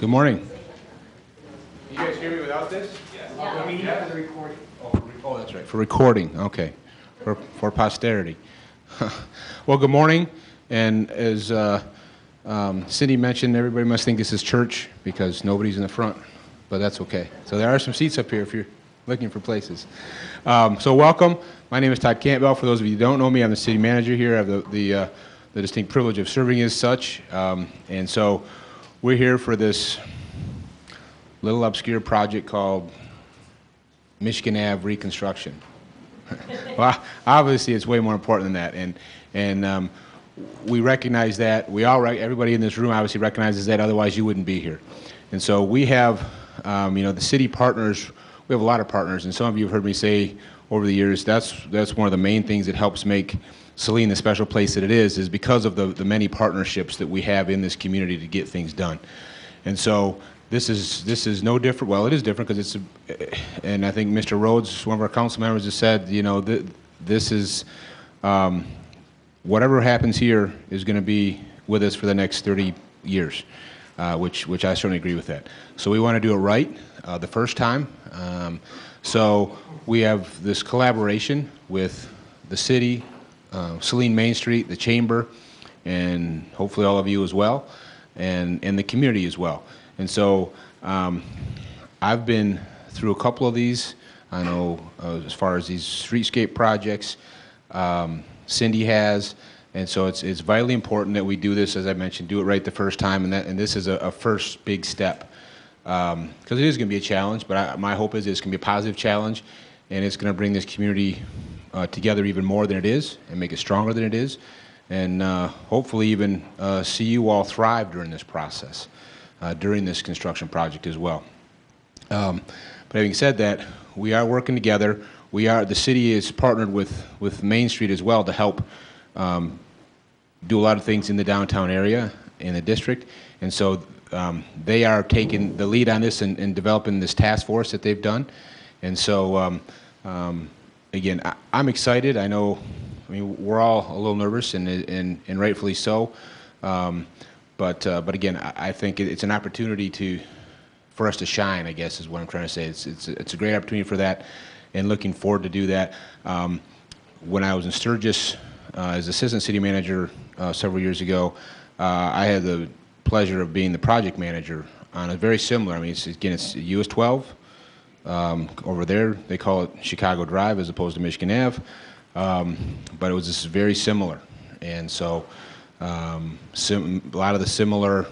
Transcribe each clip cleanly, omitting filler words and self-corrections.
Good morning. Can you guys hear me without this? Yes. Yeah. We need it for the recording. Oh, that's right. For recording, okay. For posterity. Well, good morning. And as Cindy mentioned, everybody must think this is church because nobody's in the front, but that's okay. So there are some seats up here if you're looking for places. So welcome. My name is Todd Campbell. For those of you who don't know me, I'm the city manager here. I have the distinct privilege of serving as such. And so we're here for this little obscure project called Michigan Ave reconstruction. Well, obviously it's way more important than that, and we recognize that. Everybody in this room obviously recognizes that. Otherwise, you wouldn't be here. And so we have, the city partners. We have a lot of partners, and some of you have heard me say over the years that's one of the main things that helps make Saline the special place that it is because of the many partnerships that we have in this community to get things done. And so this is no different. Well, it is different because and I think Mr. Rhodes, one of our council members, has said, this is whatever happens here is going to be with us for the next 30 years, which I certainly agree with that. So we want to do it right the first time. So we have this collaboration with the city, Saline Main Street, the chamber, and hopefully all of you as well, and the community as well. And so I've been through a couple of these. I know as far as these streetscape projects, Cindy has, and so it's vitally important that we do this, as I mentioned, do it right the first time, and this is a first big step. Because it is going to be a challenge, but my hope is it's going to be a positive challenge, and it's going to bring this community together even more than it is, and make it stronger than it is, and hopefully even see you all thrive during this process, during this construction project as well. But having said that, we are working together. The city is partnered with Main Street as well to help do a lot of things in the downtown area, in the district, and so they are taking the lead on this and developing this task force that they've done. And so, again, I'm excited. I mean, we're all a little nervous, and rightfully so. But again, I think it's an opportunity for us to shine, I guess, is what I'm trying to say. It's a great opportunity for that, and looking forward to do that. When I was in Sturgis as assistant city manager several years ago, I had the pleasure of being the project manager on a very similar. I mean, it's US 12. Over there, they call it Chicago Drive as opposed to Michigan Ave, but it was just very similar. And so, a lot of the similar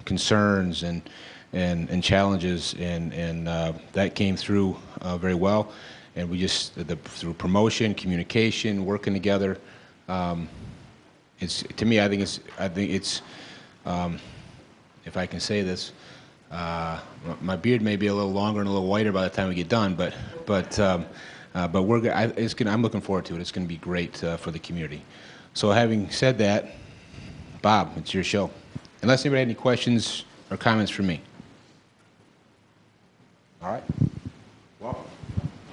concerns and challenges, and that came through very well. And we just through promotion, communication, working together. To me, I think it's. If I can say this, my beard may be a little longer and a little whiter by the time we get done, but I'm looking forward to it. It's going to be great for the community. So having said that, Bob, it's your show. Unless anybody had any questions or comments for me. All right. Welcome.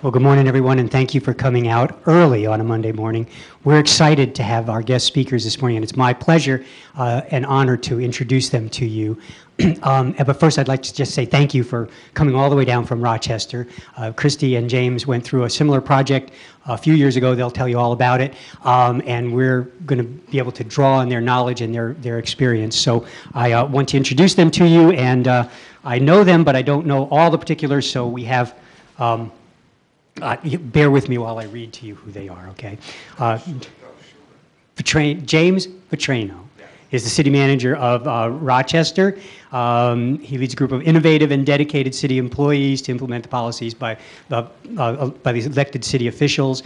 Well, good morning, everyone, and thank you for coming out early on a Monday morning. We're excited to have our guest speakers this morning, and it's my pleasure and honor to introduce them to you. But first, I'd like to just say thank you for coming all the way down from Rochester. Christy and James went through a similar project a few years ago. They'll tell you all about it, and we're going to be able to draw on their knowledge and their experience. So I want to introduce them to you, and I know them, but I don't know all the particulars, so we have... bear with me while I read to you who they are, okay? James Petrano is the city manager of Rochester. He leads a group of innovative and dedicated city employees to implement the policies by the elected city officials.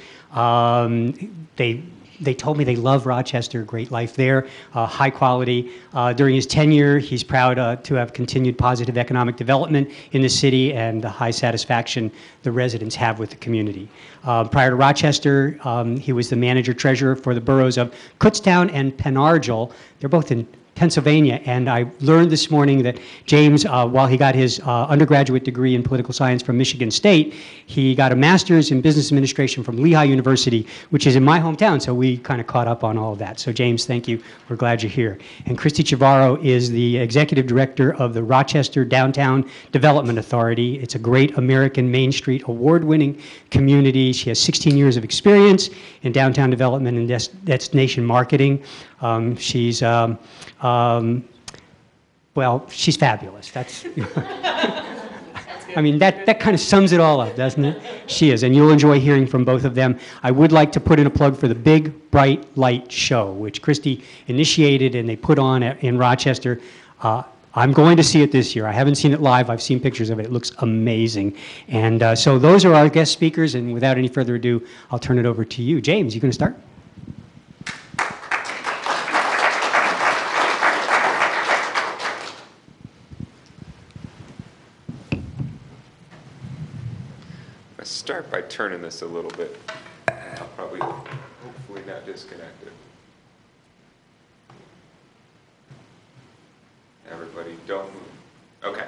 They told me they love Rochester, great life there, high quality. During his tenure, he's proud to have continued positive economic development in the city and the high satisfaction the residents have with the community. Prior to Rochester, he was the manager-treasurer for the boroughs of Kutztown and Penargil. They're both in Pennsylvania, and I learned this morning that James, while he got his undergraduate degree in political science from Michigan State, he got a master's in business administration from Lehigh University, which is in my hometown, so we kind of caught up on all of that. So James, thank you. We're glad you're here. And Christy Chavarro is the executive director of the Rochester Downtown Development Authority. It's a great American Main Street award-winning community. She has 16 years of experience in downtown development and destination marketing. Well, she's fabulous. That's, I mean, that kind of sums it all up, doesn't it? She is, and you'll enjoy hearing from both of them. I would like to put in a plug for the Big Bright Light Show, which Christy initiated and they put on in Rochester. I'm going to see it this year. I haven't seen it live. I've seen pictures of it. It looks amazing. And so those are our guest speakers, and without any further ado, I'll turn it over to you. James, you going to start? I start by turning this a little bit. I'll probably, hopefully not disconnect it. Everybody don't move. Okay.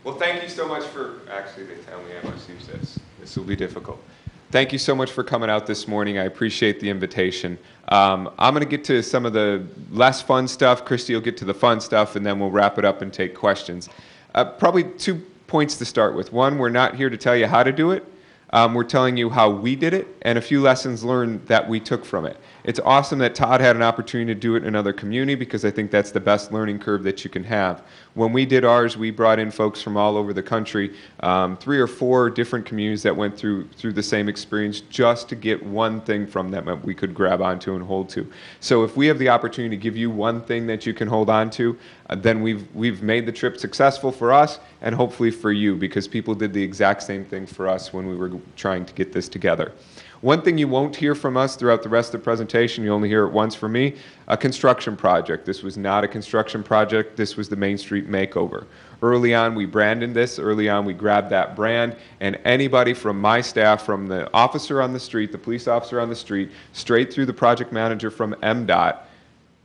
Well, thank you so much for, actually they tell me I must use this. This will be difficult. Thank you so much for coming out this morning. I appreciate the invitation. I'm going to get to some of the less fun stuff. Christy will get to the fun stuff, and then we'll wrap it up and take questions. Probably 2 points to start with. One, we're not here to tell you how to do it. We're telling you how we did it and a few lessons learned that we took from it. It's awesome that Todd had an opportunity to do it in another community because I think that's the best learning curve that you can have. When we did ours, we brought in folks from all over the country, 3 or 4 different communities that went through the same experience just to get one thing from them that we could grab onto and hold to. So if we have the opportunity to give you one thing that you can hold on to, then we've made the trip successful for us and hopefully for you, because people did the exact same thing for us when we were trying to get this together. One thing you won't hear from us throughout the rest of the presentation, you only hear it once from me, a construction project. This was not a construction project, this was the Main Street Makeover. Early on we branded this, early on we grabbed that brand, and anybody from my staff, from the officer on the street, the police officer on the street, straight through the project manager from MDOT,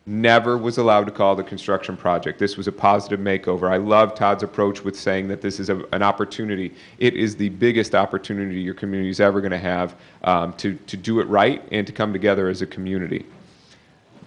never was allowed to call the construction project. This was a positive makeover. I love Todd's approach with saying that this is an opportunity. It is the biggest opportunity your community is ever going to have to do it right and to come together as a community.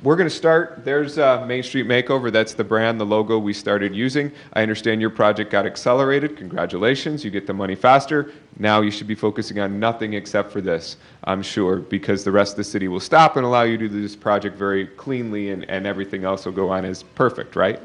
We're going to start, there's Main Street Makeover, that's the brand, the logo we started using. I understand your project got accelerated, congratulations, you get the money faster. Now you should be focusing on nothing except for this, I'm sure, because the rest of the city will stop and allow you to do this project very cleanly and everything else will go on as perfect, right?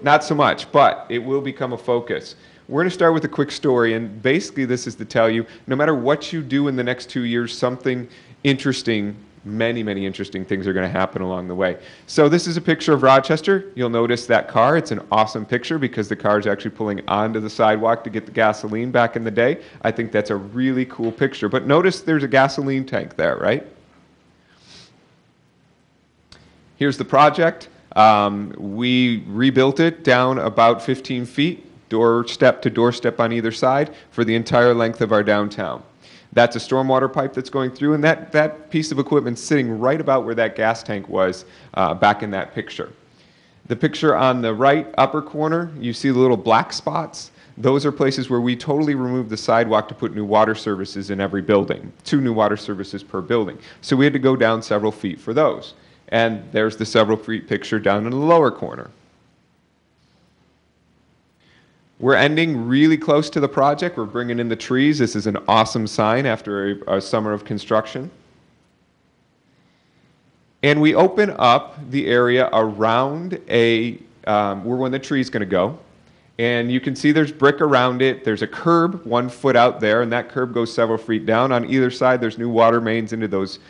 Not so much, but it will become a focus. We're going to start with a quick story, and basically this is to tell you, no matter what you do in the next 2 years, something interesting, many, many interesting things are going to happen along the way. So this is a picture of Rochester. You'll notice that car. It's an awesome picture because the car is actually pulling onto the sidewalk to get the gasoline back in the day. I think that's a really cool picture. But notice there's a gasoline tank there, right? Here's the project. We rebuilt it down about 15 feet, doorstep to doorstep on either side, for the entire length of our downtown. That's a stormwater pipe that's going through, and that piece of equipment is sitting right about where that gas tank was back in that picture. The picture on the right upper corner, you see the little black spots. Those are places where we totally removed the sidewalk to put new water services in every building, 2 new water services per building. So we had to go down several feet for those. And there's the several feet picture down in the lower corner. We're ending really close to the project. We're bringing in the trees. This is an awesome sign after a summer of construction. And we open up the area around where the tree's going to go. And you can see there's brick around it. There's a curb 1 foot out there, and that curb goes several feet down. On either side, there's new water mains into those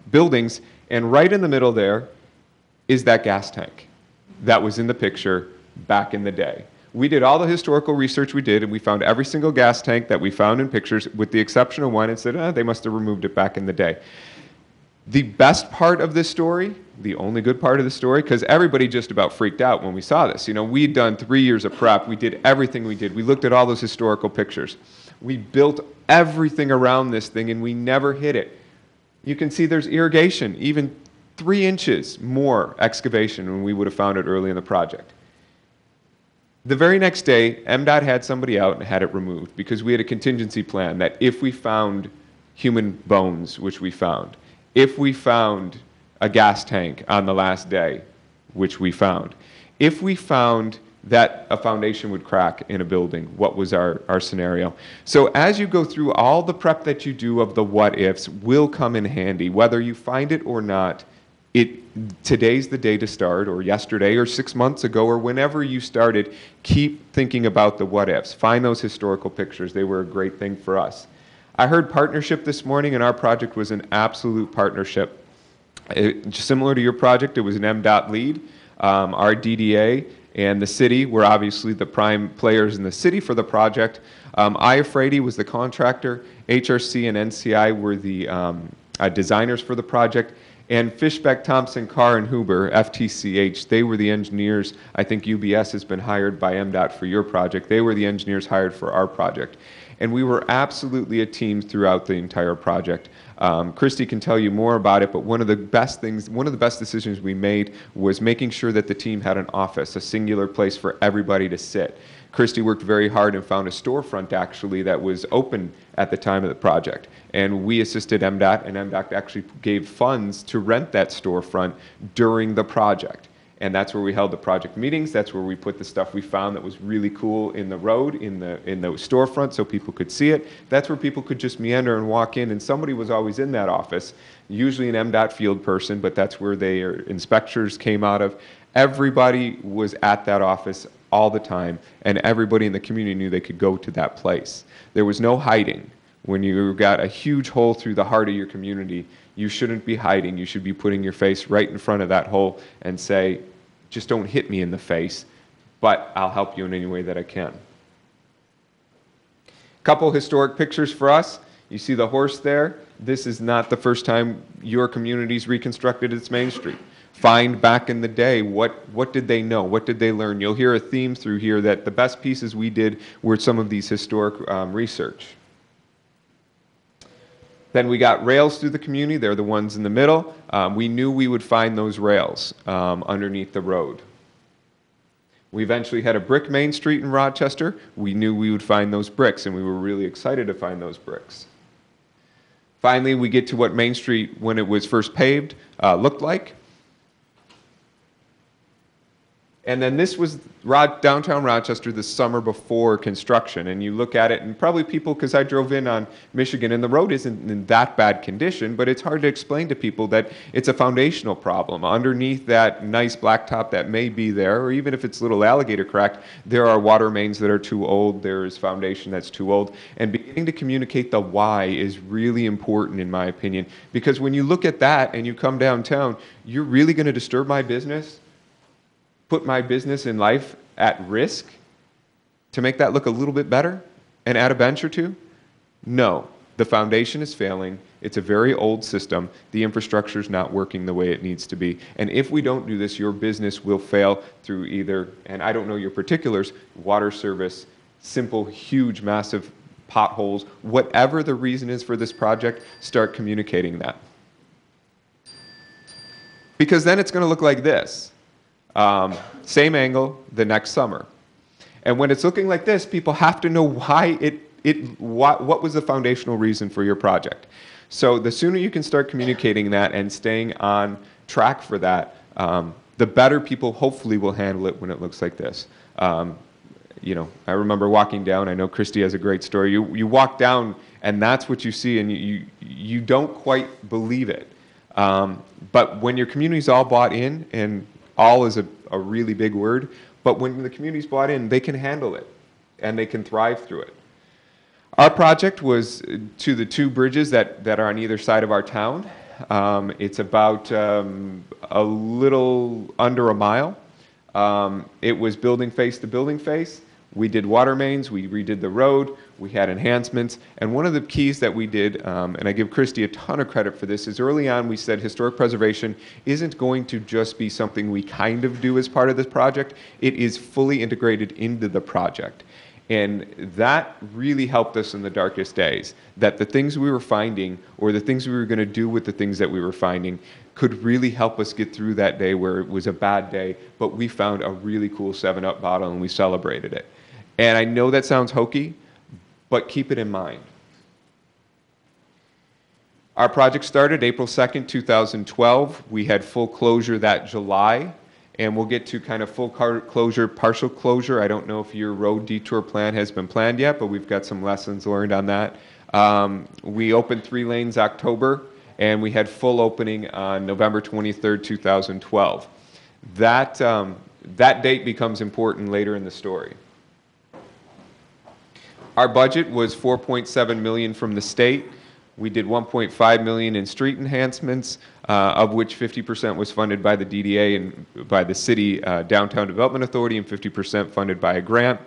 buildings. And right in the middle there is that gas tank that was in the picture back in the day. We did all the historical research we did, and we found every single gas tank that we found in pictures, with the exception of one, and said, they must have removed it back in the day. The best part of this story, the only good part of the story, because everybody just about freaked out when we saw this. You know, we'd done 3 years of prep. We did everything we did. We looked at all those historical pictures. We built everything around this thing, and we never hit it. You can see there's irrigation, even 3 inches more excavation than we would have found it early in the project. The very next day, MDOT had somebody out and had it removed because we had a contingency plan that if we found human bones, which we found, if we found a gas tank on the last day, which we found, if we found that a foundation would crack in a building, what was our scenario? So as you go through, all the prep that you do of the what ifs will come in handy, whether you find it or not. Today's the day to start, or yesterday, or 6 months ago, or whenever you started. Keep thinking about the what ifs. Find those historical pictures. They were a great thing for us. I heard partnership this morning, and our project was an absolute partnership. Similar to your project, it was an MDOT lead. Our DDA and the city were obviously the prime players in the city for the project. IFRAD was the contractor. HRC and NCI were the designers for the project. And Fishbeck, Thompson, Carr, and Huber, FTCH, they were the engineers. I think UBS has been hired by MDOT for your project. They were the engineers hired for our project. And we were absolutely a team throughout the entire project. Christy can tell you more about it, but one of the best decisions we made was making sure that the team had an office, a singular place for everybody to sit. Christy worked very hard and found a storefront actually that was open at the time of the project. And we assisted MDOT, and MDOT actually gave funds to rent that storefront during the project. And that's where we held the project meetings. That's where we put the stuff we found that was really cool in the road, in the storefront, so people could see it. That's where people could just meander and walk in, and somebody was always in that office, usually an MDOT field person, but that's where their inspectors came out of. Everybody was at that office all the time, and everybody in the community knew they could go to that place. There was no hiding. When you got a huge hole through the heart of your community, you shouldn't be hiding. You should be putting your face right in front of that hole and say, just don't hit me in the face, but I'll help you in any way that I can. Couple historic pictures for us. You see the horse there. This is not the first time your community's reconstructed its Main Street. Find back in the day, what did they know? What did they learn? You'll hear a theme through here that the best pieces we did were some of these historic research. Then we got rails through the community. They're the ones in the middle. We knew we would find those rails underneath the road. We eventually had a brick Main Street in Rochester. We knew we would find those bricks, and we were really excited to find those bricks. Finally, we get to what Main Street, when it was first paved, looked like. And then this was downtown Rochester the summer before construction. And you look at it, and probably people, because I drove in on Michigan, and the road isn't in that bad condition, but it's hard to explain to people that it's a foundational problem. Underneath that nice blacktop that may be there, or even if it's a little alligator cracked, there are water mains that are too old, there is foundation that's too old. And beginning to communicate the why is really important, in my opinion, because when you look at that and you come downtown, you're really going to disturb my business? Put my business and life at risk to make that look a little bit better and add a bench or two? No, the foundation is failing. It's a very old system. The infrastructure is not working the way it needs to be. And if we don't do this, your business will fail through either, and I don't know your particulars, water service, simple, huge, massive potholes, whatever the reason is for this project, start communicating that. Because then it's going to look like this. Same angle the next summer. And when it's looking like this, people have to know why what was the foundational reason for your project. So the sooner you can start communicating that and staying on track for that, the better people hopefully will handle it when it looks like this. You know, I remember walking down, I know Christy has a great story. You walk down and that's what you see, and you don't quite believe it. But when your community's all bought in, and all is a really big word, but when the community's bought in, they can handle it, and they can thrive through it. Our project was to the 2 bridges that are on either side of our town. It's about a little under a mile. It was building face to building face. We did water mains, we redid the road, we had enhancements, and one of the keys that we did, and I give Christy a ton of credit for this, is early on we said historic preservation isn't going to just be something we kind of do as part of this project, it is fully integrated into the project. And that really helped us in the darkest days, that the things we were finding, or the things we were going to do with the things that we were finding, could really help us get through that day where it was a bad day, but we found a really cool 7-Up bottle and we celebrated it. And I know that sounds hokey, but keep it in mind. Our project started April 2nd, 2012. We had full closure that July, and we'll get to kind of full closure, partial closure. I don't know if your road detour plan has been planned yet, but we've got some lessons learned on that. We opened 3 lanes October, and we had full opening on November 23rd, 2012. That date becomes important later in the story. Our budget was $4.7 million from the state. We did $1.5 million in street enhancements, of which 50% was funded by the DDA and by the city Downtown Development Authority, and 50% funded by a grant.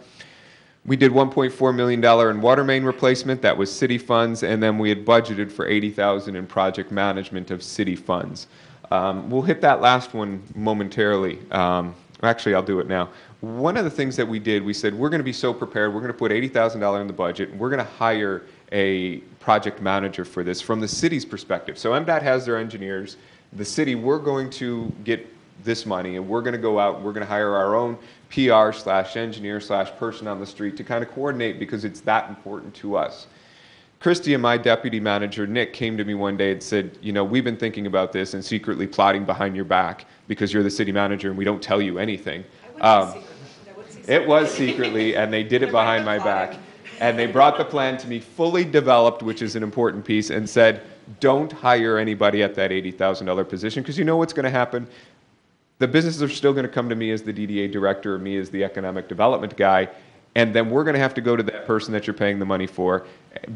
We did $1.4 million in water main replacement. That was city funds, and then we had budgeted for $80,000 in project management of city funds. We'll hit that last one momentarily. Actually, I'll do it now. One of the things that we did, we said we're going to be so prepared. We're going to put $80,000 in the budget. And we're going to hire a project manager for this from the city's perspective. So MDOT has their engineers. The city, we're going to get this money, and we're going to go out. We're going to hire our own PR/engineer/person on the street to kind of coordinate, because it's that important to us. Christy and my deputy manager, Nick, came to me one day and said, you know, we've been thinking about this and secretly plotting behind your back because you're the city manager and we don't tell you anything. It was secretly, and they did it behind my back. And they brought the plan to me fully developed, which is an important piece, and said, don't hire anybody at that $80,000 position, because you know what's going to happen? The businesses are still going to come to me as the DDA director, or me as the economic development guy, and then we're going to have to go to that person that you're paying the money for,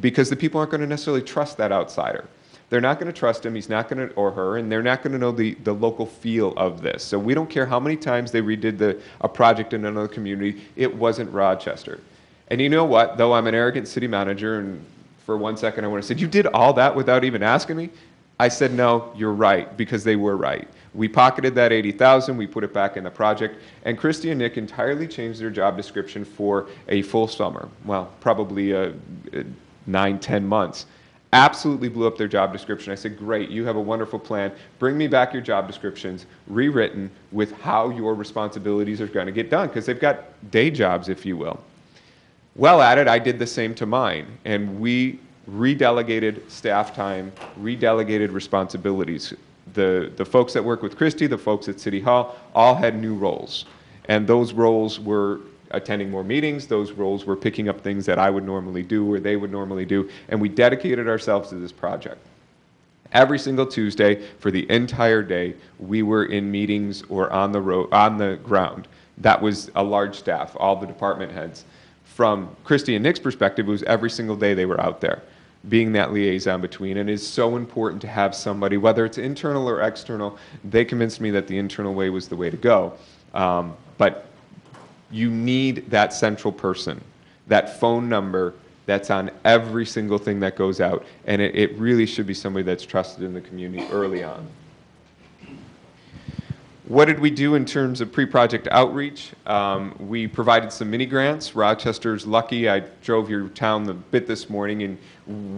because the people aren't going to necessarily trust that outsider. They're not going to trust him, he's not going to, or her, and they're not going to know the local feel of this. So we don't care how many times they redid a project in another community, it wasn't Rochester. And you know what, though I'm an arrogant city manager, and for one second I want to say, you did all that without even asking me? I said, no, you're right, because they were right. We pocketed that $80,000, we put it back in the project, and Christy and Nick entirely changed their job description for a full summer. Well, probably 9-10 months. Absolutely blew up their job description. I said, great, you have a wonderful plan. Bring me back your job descriptions, rewritten with how your responsibilities are going to get done, because they've got day jobs, if you will. Well at it, I did the same to mine, and we redelegated staff time, redelegated responsibilities. The folks that work with Christy, the folks at City Hall, all had new roles. And those roles were attending more meetings, those roles were picking up things that I would normally do or they would normally do, and we dedicated ourselves to this project. Every single Tuesday, for the entire day, we were in meetings or on the ground. That was a large staff, all the department heads. From Christy and Nick's perspective, it was every single day they were out there, being that liaison between, and it's so important to have somebody, whether it's internal or external. They convinced me that the internal way was the way to go, but you need that central person, that phone number that's on every single thing that goes out, and it really should be somebody that's trusted in the community early on. What did we do in terms of pre-project outreach? We provided some mini grants. Rochester's lucky. I drove your town a bit this morning, and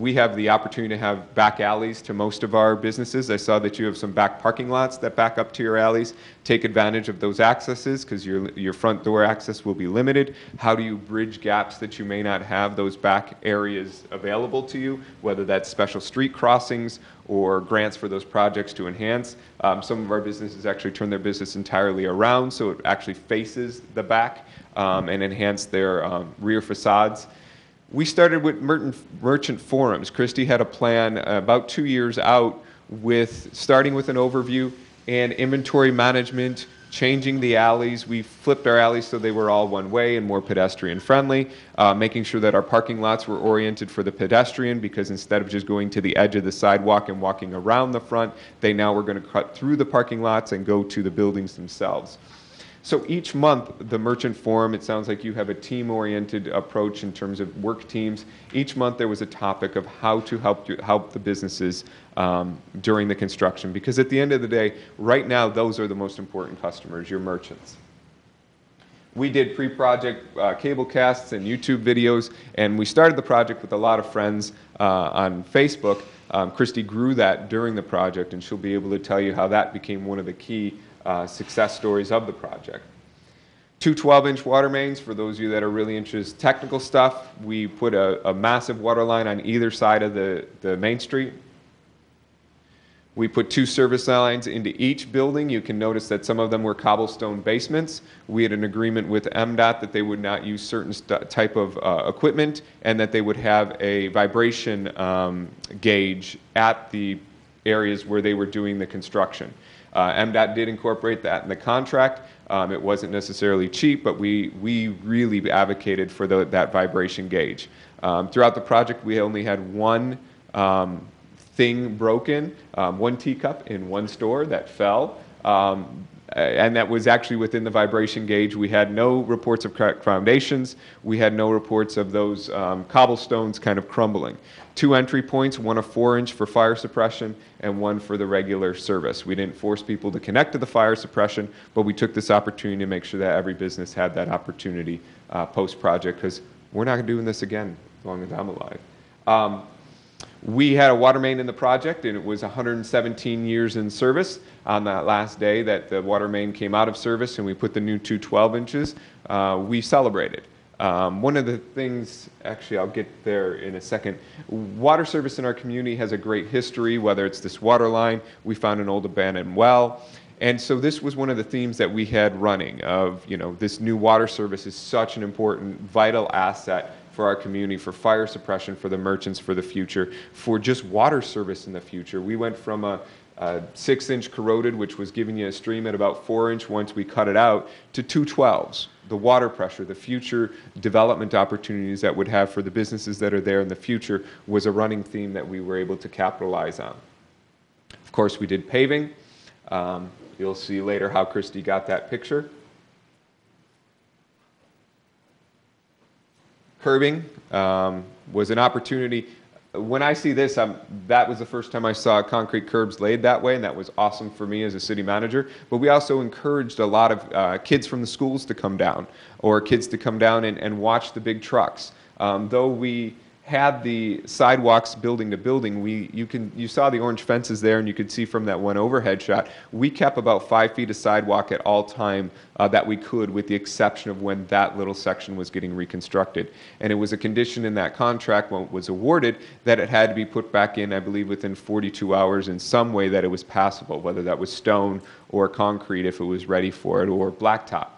we have the opportunity to have back alleys to most of our businesses. I saw that you have some back parking lots that back up to your alleys. Take advantage of those accesses, because your front door access will be limited. How do you bridge gaps that you may not have those back areas available to you, whether that's special street crossings or grants for those projects to enhance. Some of our businesses actually turn their business entirely around, so it actually faces the back and enhance their rear facades. We started with merchant forums. Christy had a plan about 2 years out with starting with an overview and inventory management, changing the alleys. We flipped our alleys so they were all one way and more pedestrian friendly, making sure that our parking lots were oriented for the pedestrian, because instead of just going to the edge of the sidewalk and walking around the front, they now were going to cut through the parking lots and go to the buildings themselves. So each month, the Merchant Forum, it sounds like you have a team-oriented approach in terms of work teams. Each month there was a topic of how to help the businesses during the construction, because at the end of the day, right now, those are the most important customers, your merchants. We did pre-project cable casts and YouTube videos, and we started the project with a lot of friends on Facebook. Christy grew that during the project, and she'll be able to tell you how that became one of the key success stories of the project. Two 12-inch water mains, for those of you that are really interested in technical stuff. We put a massive water line on either side of the main street. We put two service lines into each building. You can notice that some of them were cobblestone basements. We had an agreement with MDOT that they would not use certain type of equipment, and that they would have a vibration gauge at the areas where they were doing the construction. MDOT did incorporate that in the contract. It wasn't necessarily cheap, but we really advocated for that vibration gauge. Throughout the project, we only had one thing broken, one teacup in one store that fell, and that was actually within the vibration gauge. We had no reports of cracked foundations. We had no reports of those cobblestones kind of crumbling. Two entry points, one a 4-inch for fire suppression and one for the regular service. We didn't force people to connect to the fire suppression, but we took this opportunity to make sure that every business had that opportunity post-project, because we're not doing this again as long as I'm alive. We had a water main in the project, and it was 117 years in service. On that last day that the water main came out of service and we put the new two 12 inches, we celebrated. One of the things, actually I'll get there in a second, water service in our community has a great history, whether it's this water line, we found an old abandoned well. And so this was one of the themes that we had running of, this new water service is such an important, vital asset for our community, for fire suppression, for the merchants, for the future, for just water service in the future. We went from a 6-inch corroded, which was giving you a stream at about 4-inch once we cut it out, to two 12s. The water pressure, the future development opportunities that would have for the businesses that are there in the future was a running theme that we were able to capitalize on. Of course, we did paving. You'll see later how Christy got that picture. Curbing was an opportunity. When I see this, that was the first time I saw concrete curbs laid that way, and that was awesome for me as a city manager. But we also encouraged a lot of kids from the schools to come down, or kids to come down and watch the big trucks. Though we had the sidewalks building to building, you saw the orange fences there, and you could see from that one overhead shot, we kept about 5 feet of sidewalk at all time that we could, with the exception of when that little section was getting reconstructed. And it was a condition in that contract when it was awarded that it had to be put back in, I believe, within 42 hours in some way that it was passable, whether that was stone or concrete if it was ready for it, or blacktop.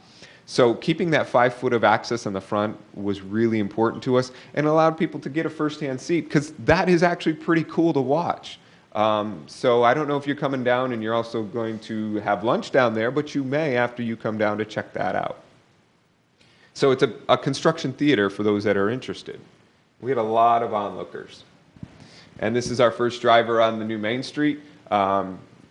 So keeping that 5 foot of access on the front was really important to us, and allowed people to get a first-hand seat, because that is actually pretty cool to watch. So I don't know if you're coming down and you're also going to have lunch down there, but you may after you come down to check that out. So it's a construction theater for those that are interested. We had a lot of onlookers. And this is our first driver on the new Main Street.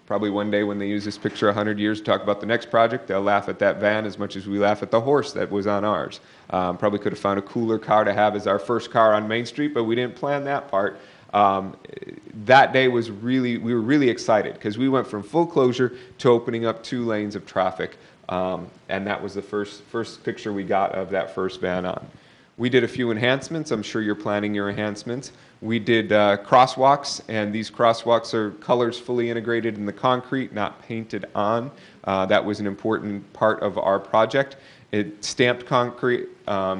Probably one day when they use this picture 100 years to talk about the next project, they'll laugh at that van as much as we laugh at the horse that was on ours. Probably could have found a cooler car to have as our first car on Main Street, but we didn't plan that part. That day was we were really excited, because we went from full closure to opening up 2 lanes of traffic. And that was the first picture we got of that first van on. We did a few enhancements. I'm sure you're planning your enhancements. We did crosswalks, and these crosswalks are colors fully integrated in the concrete, not painted on. That was an important part of our project. It stamped concrete,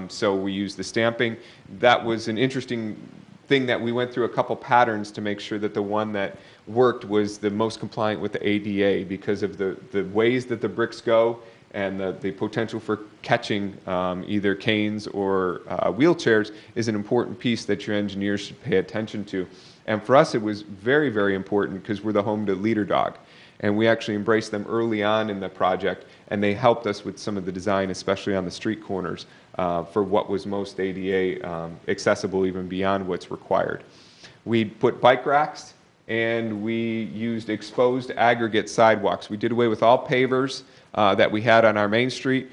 so we used the stamping. That was an interesting thing that we went through a couple patterns to make sure that the one that worked was the most compliant with the ADA, because of the ways that the bricks go and the potential for catching either canes or wheelchairs is an important piece that your engineers should pay attention to. And for us, it was very, very important, because we're the home to Leader Dog. And we actually embraced them early on in the project, and they helped us with some of the design, especially on the street corners, for what was most ADA accessible, even beyond what's required. We put bike racks, and we used exposed aggregate sidewalks. We did away with all pavers that we had on our Main Street.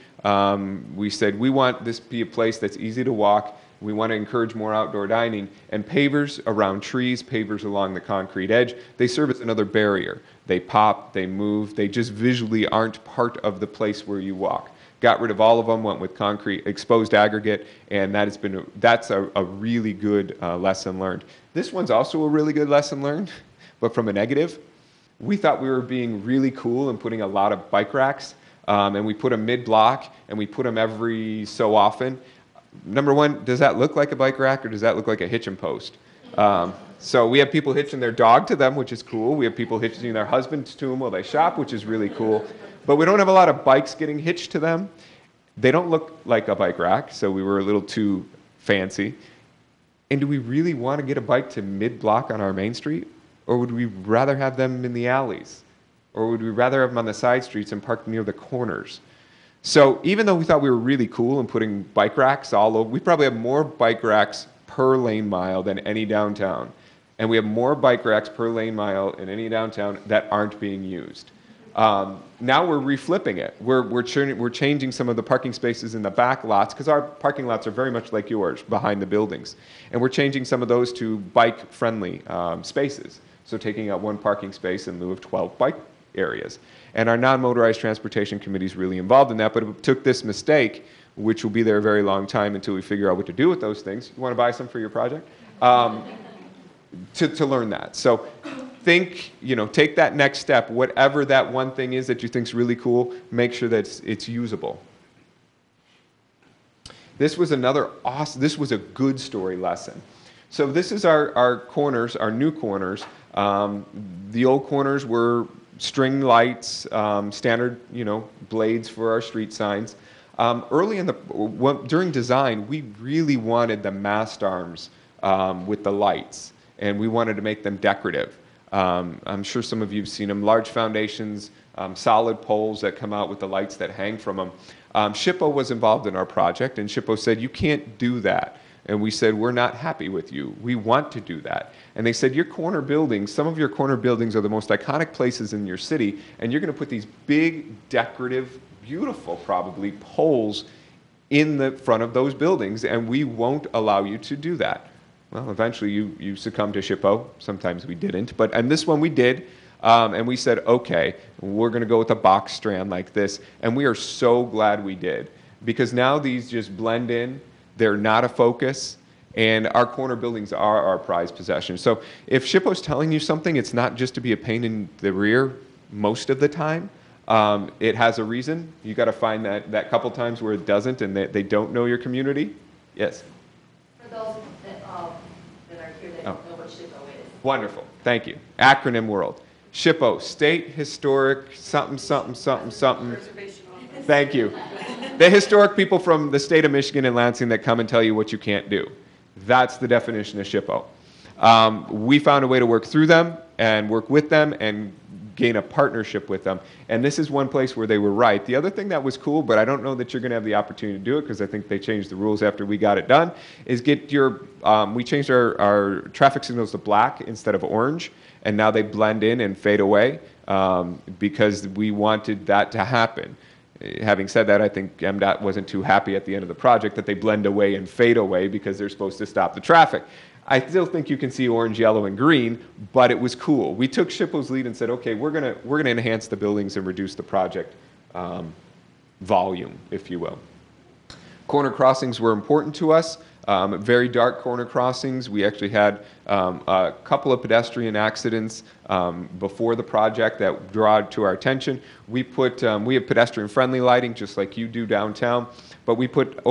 We said we want this to be a place that's easy to walk. We want to encourage more outdoor dining, and pavers around trees, pavers along the concrete edge, they serve as another barrier. They pop, they move, they just visually aren't part of the place where you walk. got rid of all of them, went with concrete, exposed aggregate, and that's a really good lesson learned. This one's also a really good lesson learned, but from a negative. We thought we were being really cool and putting a lot of bike racks, and we put them mid-block, and we put them every so often. Number one, does that look like a bike rack, or does that look like a hitching post? So we have people hitching their dog to them, which is cool. We have people hitching their husbands to them while they shop, which is really cool. But we don't have a lot of bikes getting hitched to them. They don't look like a bike rack, so we were a little too fancy. And do we really want to get a bike to mid-block on our main street? Or would we rather have them in the alleys? Or would we rather have them on the side streets and parked near the corners? So even though we thought we were really cool and putting bike racks all over, we probably have more bike racks per lane mile than any downtown. And we have more bike racks per lane mile in any downtown that aren't being used. Now we're reflipping it. We're changing some of the parking spaces in the back lots, because our parking lots are very much like yours, behind the buildings. And we're changing some of those to bike-friendly spaces. So taking out one parking space in lieu of 12 bike areas. And our non-motorized transportation committee is really involved in that, but it took this mistake, which will be there a very long time until we figure out what to do with those things. You want to buy some for your project? To learn that. So think, take that next step, whatever that one thing is that you think is really cool, make sure that it's usable. This was this was a good story lesson. So this is our corners, our new corners. The old corners were string lights, standard, blades for our street signs. Early during design, we really wanted the mast arms with the lights, and we wanted to make them decorative. I'm sure some of you have seen them, large foundations, solid poles that come out with the lights that hang from them. SHPO was involved in our project, and SHPO said, you can't do that. And we said, we're not happy with you. We want to do that. And they said, your corner buildings, some of your corner buildings are the most iconic places in your city, and you're going to put these big, decorative, beautiful, probably, poles in the front of those buildings, and we won't allow you to do that. Well, eventually you succumbed to SHPO. Sometimes we didn't, but on this one we did. And we said, okay, we're going to go with a box strand like this. And we are so glad we did, because now these just blend in. They're not a focus, and our corner buildings are our prized possession. So if SHPO's telling you something, it's not just to be a pain in the rear most of the time. It has a reason. You got to find that couple times where it doesn't, and they don't know your community. Yes? For those that are here that don't know what SHPO is. Wonderful. Thank you. Acronym world. SHPO, State Historic something, something, something, something. Thank you. The historic people from the state of Michigan and Lansing that come and tell you what you can't do. That's the definition of SHPO. We found a way to work through them and work with them and gain a partnership with them. And this is one place where they were right. The other thing that was cool, but I don't know that you're going to have the opportunity to do it because I think they changed the rules after we got it done, is we changed our traffic signals to black instead of orange, and now they blend in and fade away because we wanted that to happen. Having said that, I think MDOT wasn't too happy at the end of the project that they blend away and fade away because they're supposed to stop the traffic. I still think you can see orange, yellow, and green, but it was cool. We took SHPO's lead and said, okay, we're gonna enhance the buildings and reduce the project volume, if you will. Corner crossings were important to us. Very dark corner crossings. We actually had a couple of pedestrian accidents before the project that draw to our attention. We have pedestrian-friendly lighting, just like you do downtown, but we put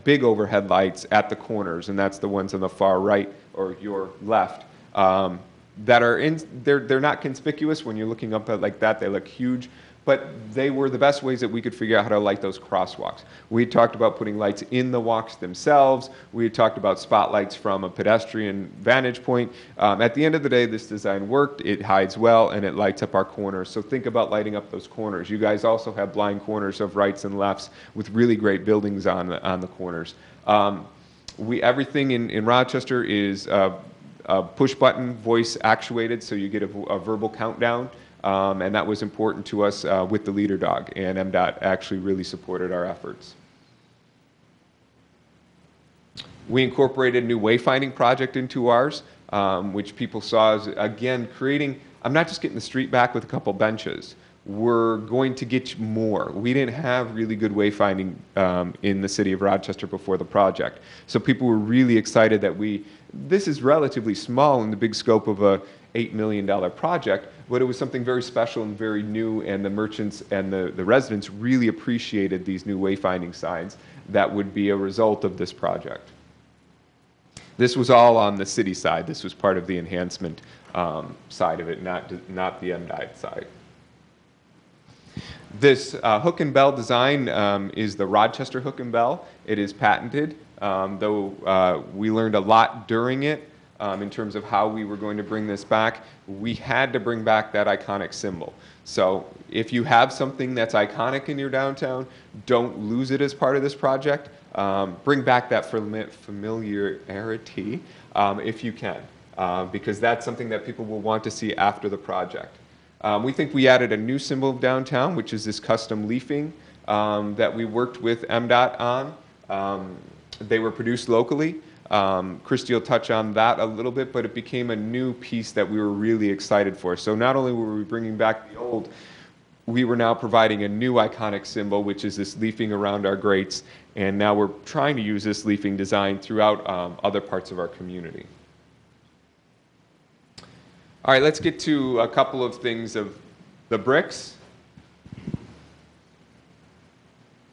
big overhead lights at the corners, and that's the ones on the far right or your left. They're not conspicuous when you're looking up at like that. They look huge. But they were the best ways that we could figure out how to light those crosswalks. We talked about putting lights in the walks themselves. We talked about spotlights from a pedestrian vantage point. At the end of the day, this design worked. It hides well, and it lights up our corners. So think about lighting up those corners. You guys also have blind corners of rights and lefts with really great buildings on the corners. Everything in Rochester is push button, voice actuated, so you get a verbal countdown. And that was important to us with the leader dog, and MDOT actually really supported our efforts. We incorporated a new wayfinding project into ours, which people saw as, again, I'm not just getting the street back with a couple benches. were going to get more. We didn't have really good wayfinding in the city of Rochester before the project. So people were really excited that this is relatively small in the big scope of a $8 million project, but it was something very special and very new, and the merchants and the residents really appreciated these new wayfinding signs that would be a result of this project. This was all on the city side. This was part of the enhancement side of it, not the MDOT side. This hook and bell design is the Rochester hook and bell. It is patented, though we learned a lot during it in terms of how we were going to bring this back. We had to bring back that iconic symbol. So if you have something that's iconic in your downtown, don't lose it as part of this project. Bring back that familiarity if you can, because that's something that people will want to see after the project. We think we added a new symbol downtown, which is this custom leafing that we worked with MDOT on. They were produced locally. Christy will touch on that a little bit, but it became a new piece that we were really excited for. So not only were we bringing back the old, we were now providing a new iconic symbol, which is this leafing around our grates, and now we're trying to use this leafing design throughout other parts of our community. All right, let's get to a couple of things of the bricks.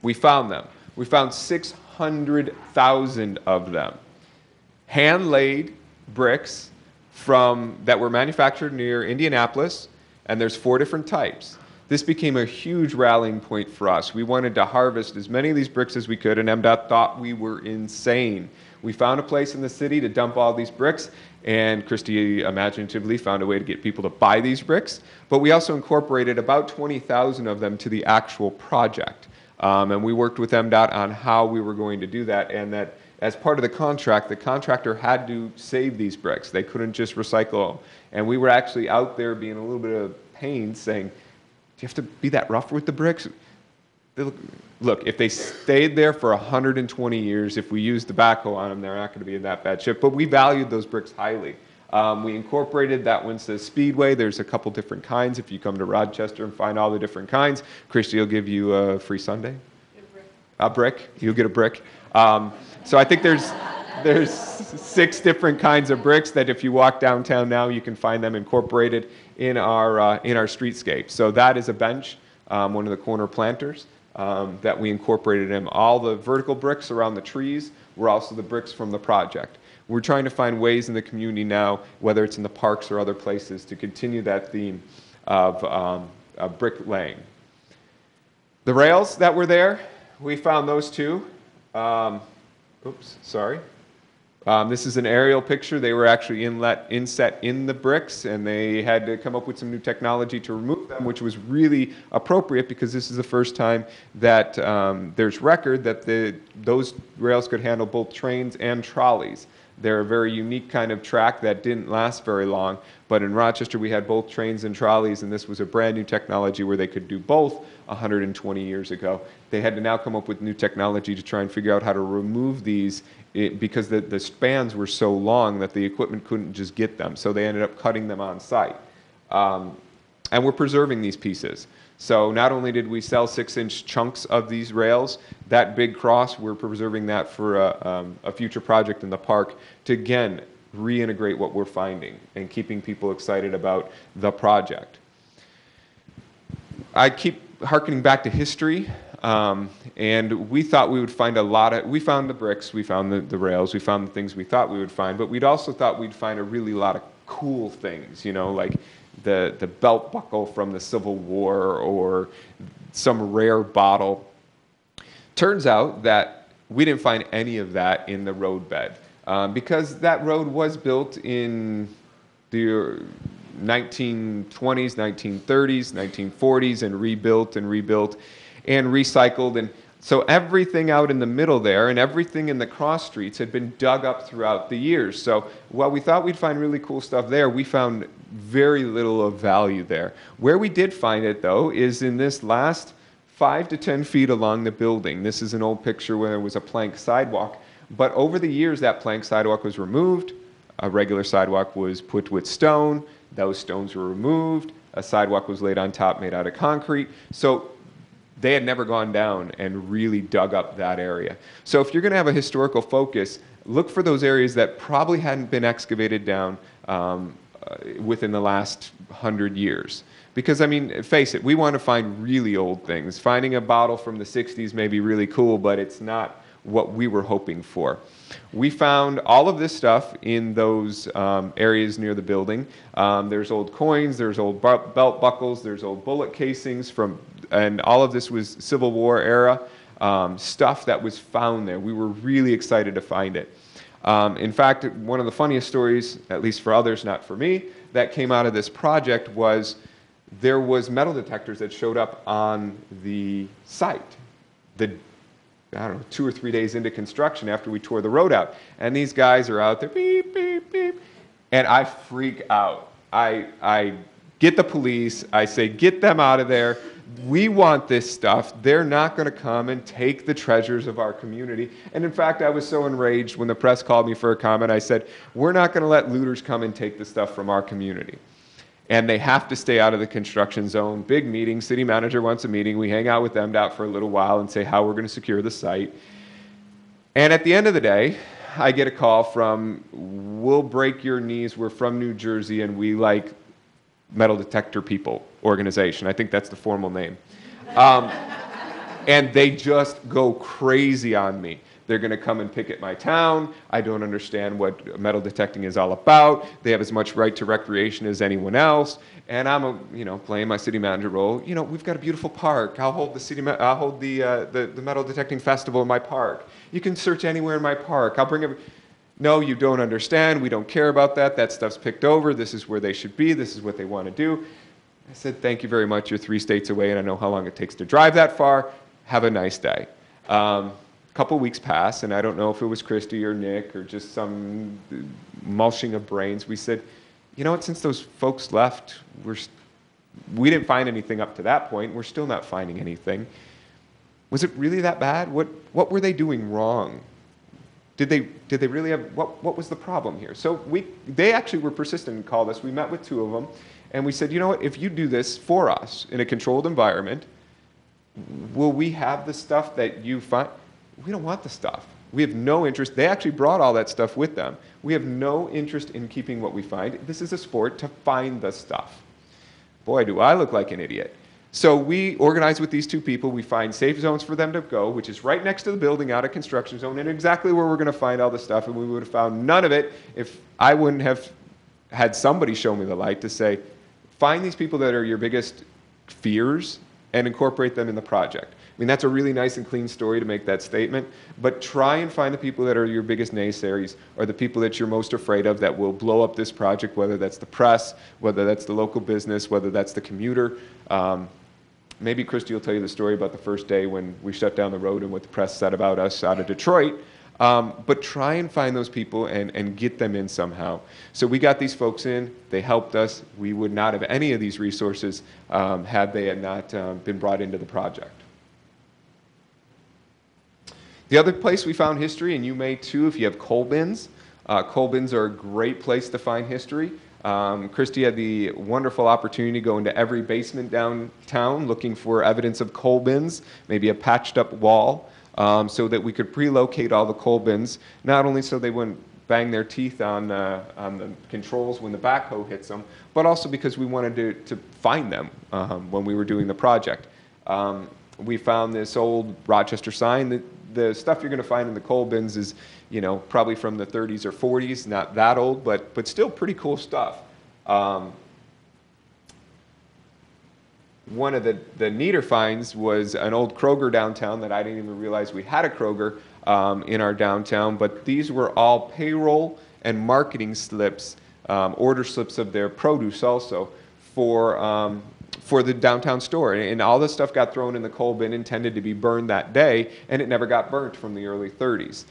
We found them. We found 600,000 of them. Hand-laid bricks that were manufactured near Indianapolis, and there's 4 different types. This became a huge rallying point for us. We wanted to harvest as many of these bricks as we could, and MDOT thought we were insane. We found a place in the city to dump all these bricks, and Christy imaginatively found a way to get people to buy these bricks. But we also incorporated about 20,000 of them to the actual project. And we worked with MDOT on how we were going to do that, and that as part of the contract, the contractor had to save these bricks. They couldn't just recycle them. And we were actually out there being a little bit of pain, saying, do you have to be that rough with the bricks? Look, if they stayed there for 120 years, if we used the backhoe on them, they're not going to be in that bad shape. But we valued those bricks highly. We incorporated that one says Speedway. There's a couple different kinds. If you come to Rochester and find all the different kinds, Christy will give you a free sundae. A brick. You'll get a brick. So I think there's 6 different kinds of bricks that if you walk downtown now, you can find them incorporated in our streetscape. So that is a bench, one of the corner planters. That we incorporated in. All the vertical bricks around the trees were also the bricks from the project. We're trying to find ways in the community now, whether it's in the parks or other places, to continue that theme of brick laying. The rails that were there, we found those too. Oops, sorry. This is an aerial picture. They were actually inset in the bricks, and they had to come up with some new technology to remove them, which was really appropriate because this is the first time that there's record that those rails could handle both trains and trolleys. They're a very unique kind of track that didn't last very long, but in Rochester we had both trains and trolleys, and this was a brand new technology where they could do both 120 years ago. They had to now come up with new technology to try and figure out how to remove these because the spans were so long that the equipment couldn't just get them, so they ended up cutting them on site. And we're preserving these pieces. So not only did we sell 6-inch chunks of these rails, that big cross, we're preserving that for a future project in the park to, again, reintegrate what we're finding and keeping people excited about the project. I keep hearkening back to history, and we thought we would find we found the bricks, we found the rails, we found the things we thought we would find, but we'd also thought we'd find a really lot of cool things, you know, like the belt buckle from the Civil War or some rare bottle. Turns out that we didn't find any of that in the roadbed because that road was built in the 1920s, 1930s, 1940s, and rebuilt and recycled. And so everything out in the middle there and everything in the cross streets had been dug up throughout the years. So while we thought we'd find really cool stuff there, we found very little of value there. Where we did find it, though, is in this last 5 to 10 feet along the building. This is an old picture where there was a plank sidewalk. But over the years, that plank sidewalk was removed. A regular sidewalk was put with stone. Those stones were removed. A sidewalk was laid on top, made out of concrete. So they had never gone down and really dug up that area. So if you're going to have a historical focus, look for those areas that probably hadn't been excavated down within the last 100 years. Because, I mean, face it, we want to find really old things. Finding a bottle from the 60s may be really cool, but it's not what we were hoping for. We found all of this stuff in those areas near the building. There's old coins, there's old belt buckles, there's old bullet casings and all of this was Civil War era stuff that was found there. We were really excited to find it. In fact, one of the funniest stories, at least for others, not for me, that came out of this project was there was metal detectors that showed up on the site. I don't know, 2 or 3 days into construction after we tore the road out. And these guys are out there, beep, beep, beep. And I freak out. I get the police. I say, get them out of there. We want this stuff. They're not going to come and take the treasures of our community. And in fact, I was so enraged when the press called me for a comment. I said, we're not going to let looters come and take the stuff from our community. And they have to stay out of the construction zone. Big meeting, city manager wants a meeting. We hang out with them out for a little while and say how we're going to secure the site. And at the end of the day, I get a call from, we'll break your knees. We're from New Jersey and we like metal detector people organization. I think that's the formal name. And they just go crazy on me. They're going to come and picket my town. I don't understand what metal detecting is all about. They have as much right to recreation as anyone else. And I'm, playing my city manager role. We've got a beautiful park. I'll hold the metal detecting festival in my park. You can search anywhere in my park. I'll bring every. No, you don't understand. We don't care about that. That stuff's picked over. This is where they should be. This is what they want to do. I said, thank you very much. You're 3 states away, and I know how long it takes to drive that far. Have a nice day. Couple weeks pass, and I don't know if it was Christy or Nick or just some mulching of brains. We said, you know what, since those folks left, we didn't find anything up to that point. We're still not finding anything. Was it really that bad? What were they doing wrong? Did they really have, what was the problem here? So they actually were persistent and called us. We met with 2 of them, and we said, you know what, if you do this for us in a controlled environment, will we have the stuff that you find? We don't want the stuff. We have no interest. They actually brought all that stuff with them. We have no interest in keeping what we find. This is a sport to find the stuff. Boy, do I look like an idiot. So we organize with these 2 people. We find safe zones for them to go, which is right next to the building, out of construction zone, and exactly where we're going to find all the stuff. And we would have found none of it if I wouldn't have had somebody show me the light to say, find these people that are your biggest fears and incorporate them in the project. I mean, that's a really nice and clean story to make that statement, but try and find the people that are your biggest naysayers or the people that you're most afraid of that will blow up this project, whether that's the press, whether that's the local business, whether that's the commuter. Maybe Christy will tell you the story about the first day when we shut down the road and what the press said about us out of Detroit. But try and find those people and get them in somehow. So we got these folks in. They helped us. We would not have any of these resources had they had not been brought into the project. The other place we found history, and you may too if you have coal bins. Coal bins are a great place to find history. Christy had the wonderful opportunity to go into every basement downtown looking for evidence of coal bins, maybe a patched up wall, so that we could pre-locate all the coal bins, not only so they wouldn't bang their teeth on the controls when the backhoe hits them, but also because we wanted to find them when we were doing the project. We found this old Rochester sign. The stuff you're going to find in the coal bins is, probably from the 30s or 40s, not that old, but still pretty cool stuff. One of the neater finds was an old Kroger downtown that I didn't even realize we had a Kroger in our downtown, but these were all payroll and marketing slips, order slips of their produce also for the downtown store. And all this stuff got thrown in the coal bin intended to be burned that day, and it never got burnt from the early 30s.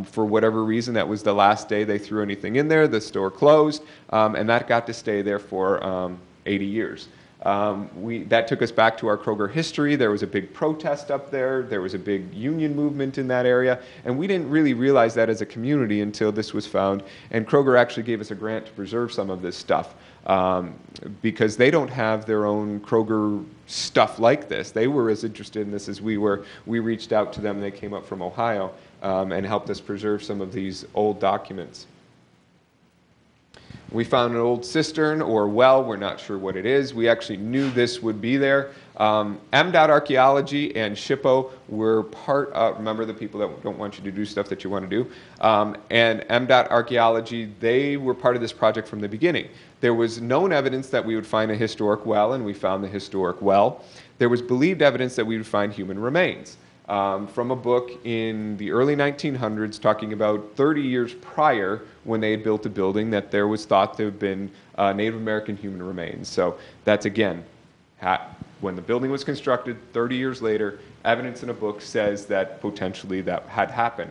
For whatever reason, that was the last day they threw anything in there. The store closed, and that got to stay there for 80 years. That took us back to our Kroger history. There was a big protest up there. There was a big union movement in that area. And we didn't really realize that as a community until this was found. And Kroger actually gave us a grant to preserve some of this stuff because they don't have their own Kroger stuff like this. They were as interested in this as we were. We reached out to them. They came up from Ohio and helped us preserve some of these old documents. We found an old cistern or well. We're not sure what it is. We actually knew this would be there. MDOT Archaeology and SHPO were part of, remember the people that don't want you to do stuff that you want to do, and MDOT Archaeology, they were part of this project from the beginning. There was known evidence that we would find a historic well, and we found the historic well. There was believed evidence that we would find human remains. From a book in the early 1900s talking about 30 years prior when they had built a building that there was thought to have been Native American human remains. So that's, again, when the building was constructed 30 years later, evidence in a book says that potentially that had happened.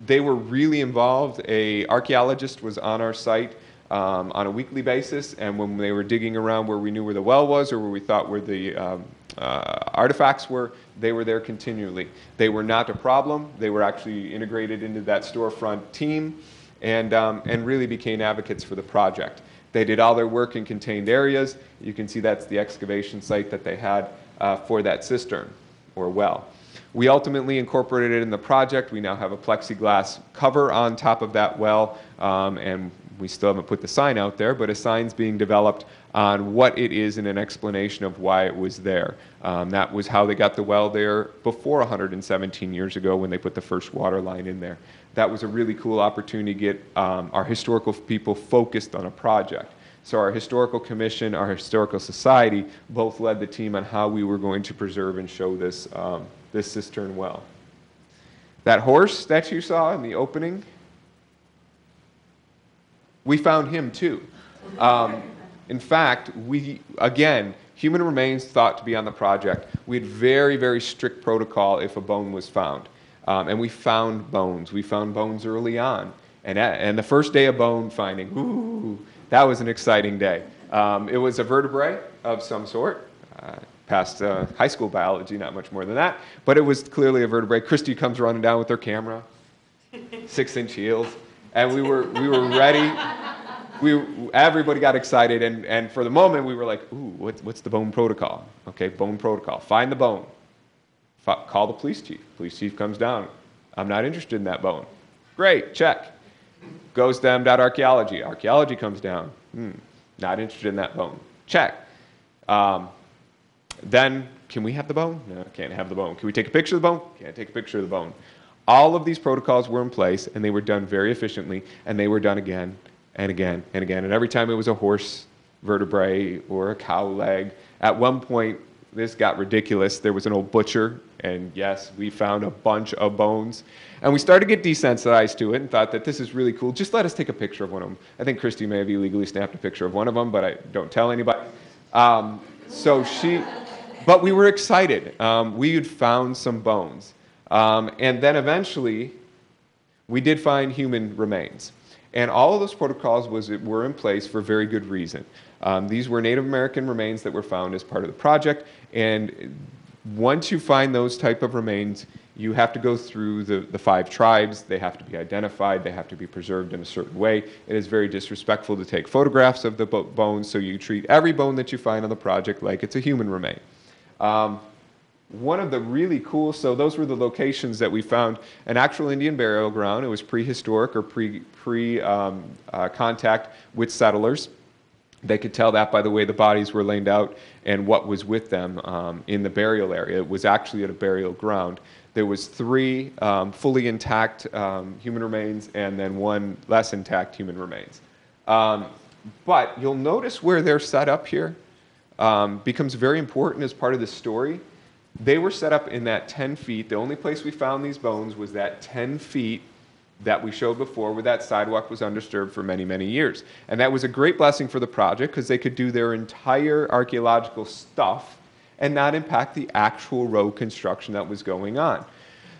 They were really involved. An archaeologist was on our site on a weekly basis, and when they were digging around where we knew where the well was or where we thought where the artifacts were, they were there continually. They were not a problem. They were actually integrated into that storefront team and really became advocates for the project. They did all their work in contained areas. You can see that's the excavation site that they had for that cistern or well. We ultimately incorporated it in the project. We now have a plexiglass cover on top of that well, and we still haven't put the sign out there, but a sign's being developed on what it is and an explanation of why it was there. That was how they got the well there before 117 years ago when they put the first water line in there. That was a really cool opportunity to get our historical people focused on a project. So our historical commission, our historical society, both led the team on how we were going to preserve and show this, this cistern well. That horse that you saw in the opening, we found him too. In fact, again, human remains thought to be on the project. We had very, very strict protocol if a bone was found. And we found bones. We found bones early on. And the first day of bone finding, ooh, that was an exciting day. It was a vertebrae of some sort. Past high school biology, not much more than that. But it was clearly a vertebrae. Christy comes running down with her camera, 6-inch heels. And we were ready. Everybody got excited, and for the moment we were like, ooh, what's the bone protocol? Okay, bone protocol. Find the bone. Call the police chief. Police chief comes down. I'm not interested in that bone. Great, check. Goes to MDOT Archaeology. Archaeology comes down. Not interested in that bone. Check. Then, can we have the bone? No, can't have the bone. Can we take a picture of the bone? Can't take a picture of the bone. All of these protocols were in place, and they were done very efficiently, and they were done again and again and again. And every time it was a horse vertebrae or a cow leg. At one point, this got ridiculous. There was an old butcher, and yes, we found a bunch of bones. And we started to get desensitized to it and thought that this is really cool. Just let us take a picture of one of them. I think Christy may have illegally snapped a picture of one of them, but I don't tell anybody. But we were excited. We had found some bones. And then eventually, we did find human remains. And all of those protocols were in place for very good reason. These were Native American remains that were found as part of the project. And once you find those type of remains, you have to go through the 5 tribes. They have to be identified. They have to be preserved in a certain way. It is very disrespectful to take photographs of the bones, so you treat every bone that you find on the project like it's a human remain. One of the really cool, so those were the locations that we found an actual Indian burial ground. It was prehistoric or pre-contact with settlers. They could tell that by the way the bodies were laid out and what was with them in the burial area. It was actually at a burial ground. There was 3 fully intact human remains and then 1 less intact human remains. But you'll notice where they're set up here becomes very important as part of the story. They were set up in that 10 feet. The only place we found these bones was that 10 feet that we showed before where that sidewalk was undisturbed for many, many years. And that was a great blessing for the project because they could do their entire archaeological stuff and not impact the actual road construction that was going on.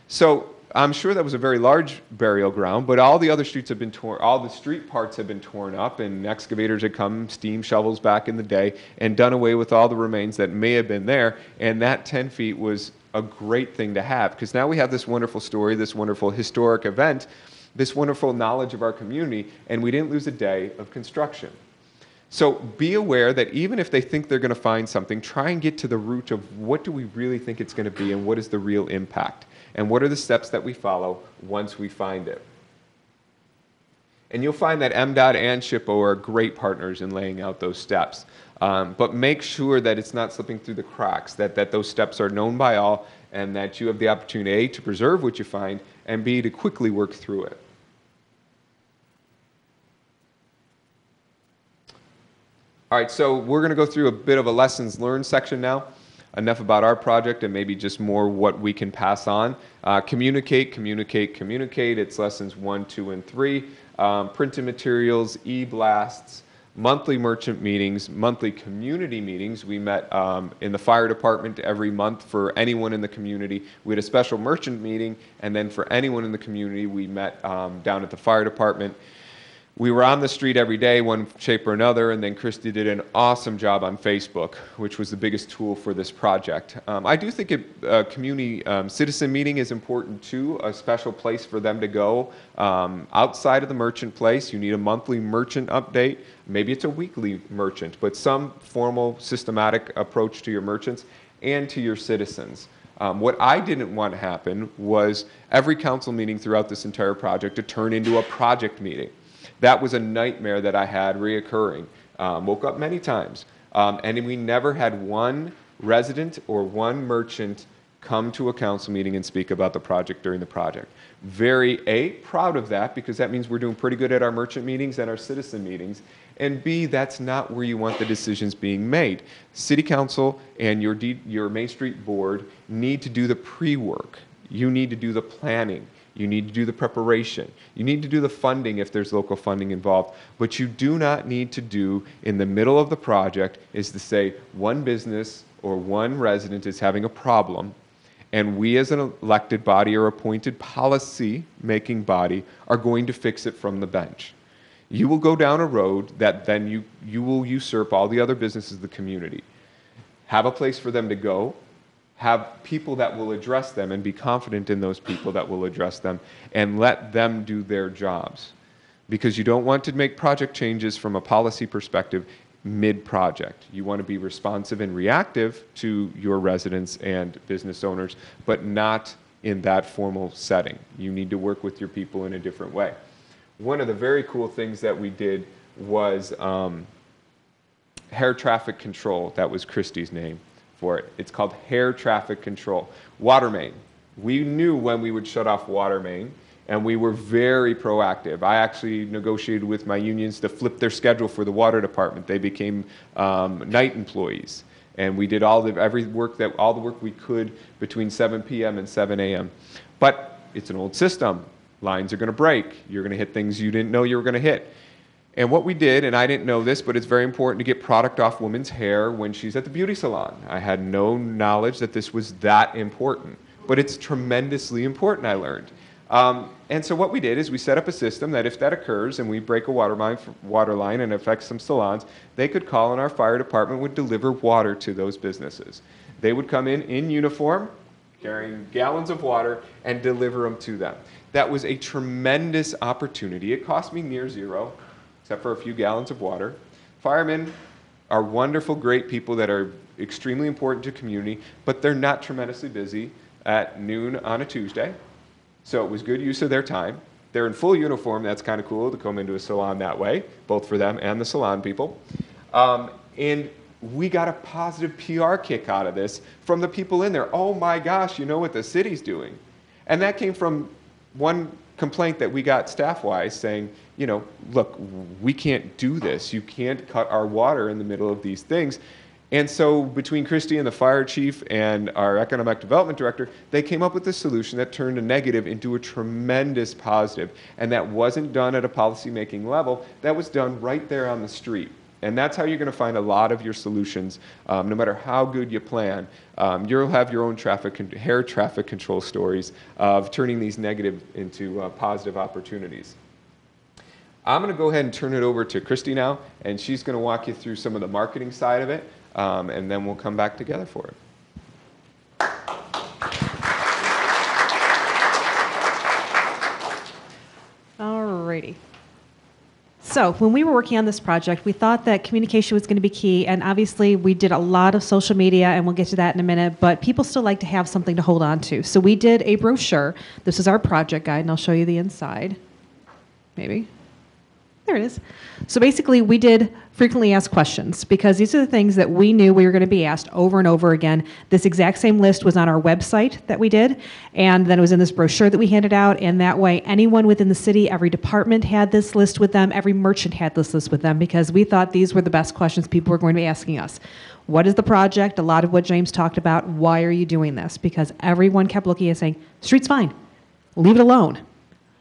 So I'm sure that was a very large burial ground, but all the other streets have been torn, all the street parts have been torn up, and excavators had come, steam shovels back in the day, and done away with all the remains that may have been there. And that 10 feet was a great thing to have, because now we have this wonderful story, this wonderful historic event, this wonderful knowledge of our community, and we didn't lose a day of construction. So be aware that even if they think they're going to find something, try and get to the root of what do we really think it's going to be, and what is the real impact, and what are the steps that we follow once we find it. And you'll find that MDOT and SHPO are great partners in laying out those steps. But make sure that it's not slipping through the cracks, that those steps are known by all, and that you have the opportunity, A, to preserve what you find, and B, to quickly work through it. All right, so we're going to go through a bit of a lessons learned section now. Enough about our project and maybe just more what we can pass on. Communicate, communicate, communicate. It's lessons 1, 2, and 3. Printed materials, e-blasts, monthly merchant meetings, monthly community meetings. We met in the fire department every month for anyone in the community. We had a special merchant meeting, and then for anyone in the community, we met down at the fire department. We were on the street every day, one shape or another, and then Christy did an awesome job on Facebook, which was the biggest tool for this project. I do think a community citizen meeting is important too, a special place for them to go. Outside of the merchant place, you need a monthly merchant update. Maybe it's a weekly merchant, but some formal, systematic approach to your merchants and to your citizens. What I didn't want to happen was every council meeting throughout this entire project to turn into a project meeting. That was a nightmare that I had reoccurring. Woke up many times. And we never had one resident or one merchant come to a council meeting and speak about the project during the project. Very, A, proud of that, because that means we're doing pretty good at our merchant meetings and our citizen meetings. And B, that's not where you want the decisions being made. City Council and your Main Street Board need to do the pre-work. You need to do the planning. You need to do the preparation. You need to do the funding if there's local funding involved. What you do not need to do in the middle of the project is to say one business or one resident is having a problem, and we as an elected body or appointed policy-making body are going to fix it from the bench. You will go down a road that then you will usurp all the other businesses of the community. Have a place for them to go. Have people that will address them and be confident in those people that will address them, and let them do their jobs. Because you don't want to make project changes from a policy perspective mid-project. You want to be responsive and reactive to your residents and business owners, but not in that formal setting. You need to work with your people in a different way. One of the very cool things that we did was air traffic control. That was Christie's name for it. It's called air traffic control. Water main. We knew when we would shut off water main, and we were very proactive. I actually negotiated with my unions to flip their schedule for the water department. They became night employees, and we did all the work we could between 7 p.m. and 7 a.m. But it's an old system. Lines are going to break. You're going to hit things you didn't know you were going to hit. And what we did, and I didn't know this, but it's very important to get product off women's hair when she's at the beauty salon. I had no knowledge that this was that important, but it's tremendously important, I learned. And so what we did is we set up a system that if that occurs and we break a water line and affects some salons, they could call and our fire department would deliver water to those businesses. They would come in uniform, carrying gallons of water, and deliver them to them. That was a tremendous opportunity. It cost me near zero, except for a few gallons of water. Firemen are wonderful, great people that are extremely important to community, but they're not tremendously busy at noon on a Tuesday. So it was good use of their time. They're in full uniform. That's kind of cool to come into a salon that way, both for them and the salon people. And we got a positive PR kick out of this from the people in there. Oh my gosh, you know what the city's doing. And that came from one complaint that we got staff-wise saying, you know, look, we can't do this. You can't cut our water in the middle of these things. And so between Christy and the fire chief and our economic development director, they came up with a solution that turned a negative into a tremendous positive. And that wasn't done at a policy-making level. That was done right there on the street. And that's how you're going to find a lot of your solutions. No matter how good you plan, you'll have your own hair traffic control stories of turning these negative into positive opportunities. I'm going to go ahead and turn it over to Christy now, and she's going to walk you through some of the marketing side of it, and then we'll come back together for it. Alrighty. So when we were working on this project, we thought that communication was going to be key, and obviously we did a lot of social media, and we'll get to that in a minute, but people still like to have something to hold on to. So we did a brochure. This is our project guide, and I'll show you the inside. Maybe. There it is. So basically, we did frequently asked questions because these are the things that we knew we were going to be asked over and over again. This exact same list was on our website that we did, and then it was in this brochure that we handed out, and that way anyone within the city, every department had this list with them, every merchant had this list with them, because we thought these were the best questions people were going to be asking us. What is the project? A lot of what James talked about. Why are you doing this? Because everyone kept looking and saying, street's fine. Leave it alone.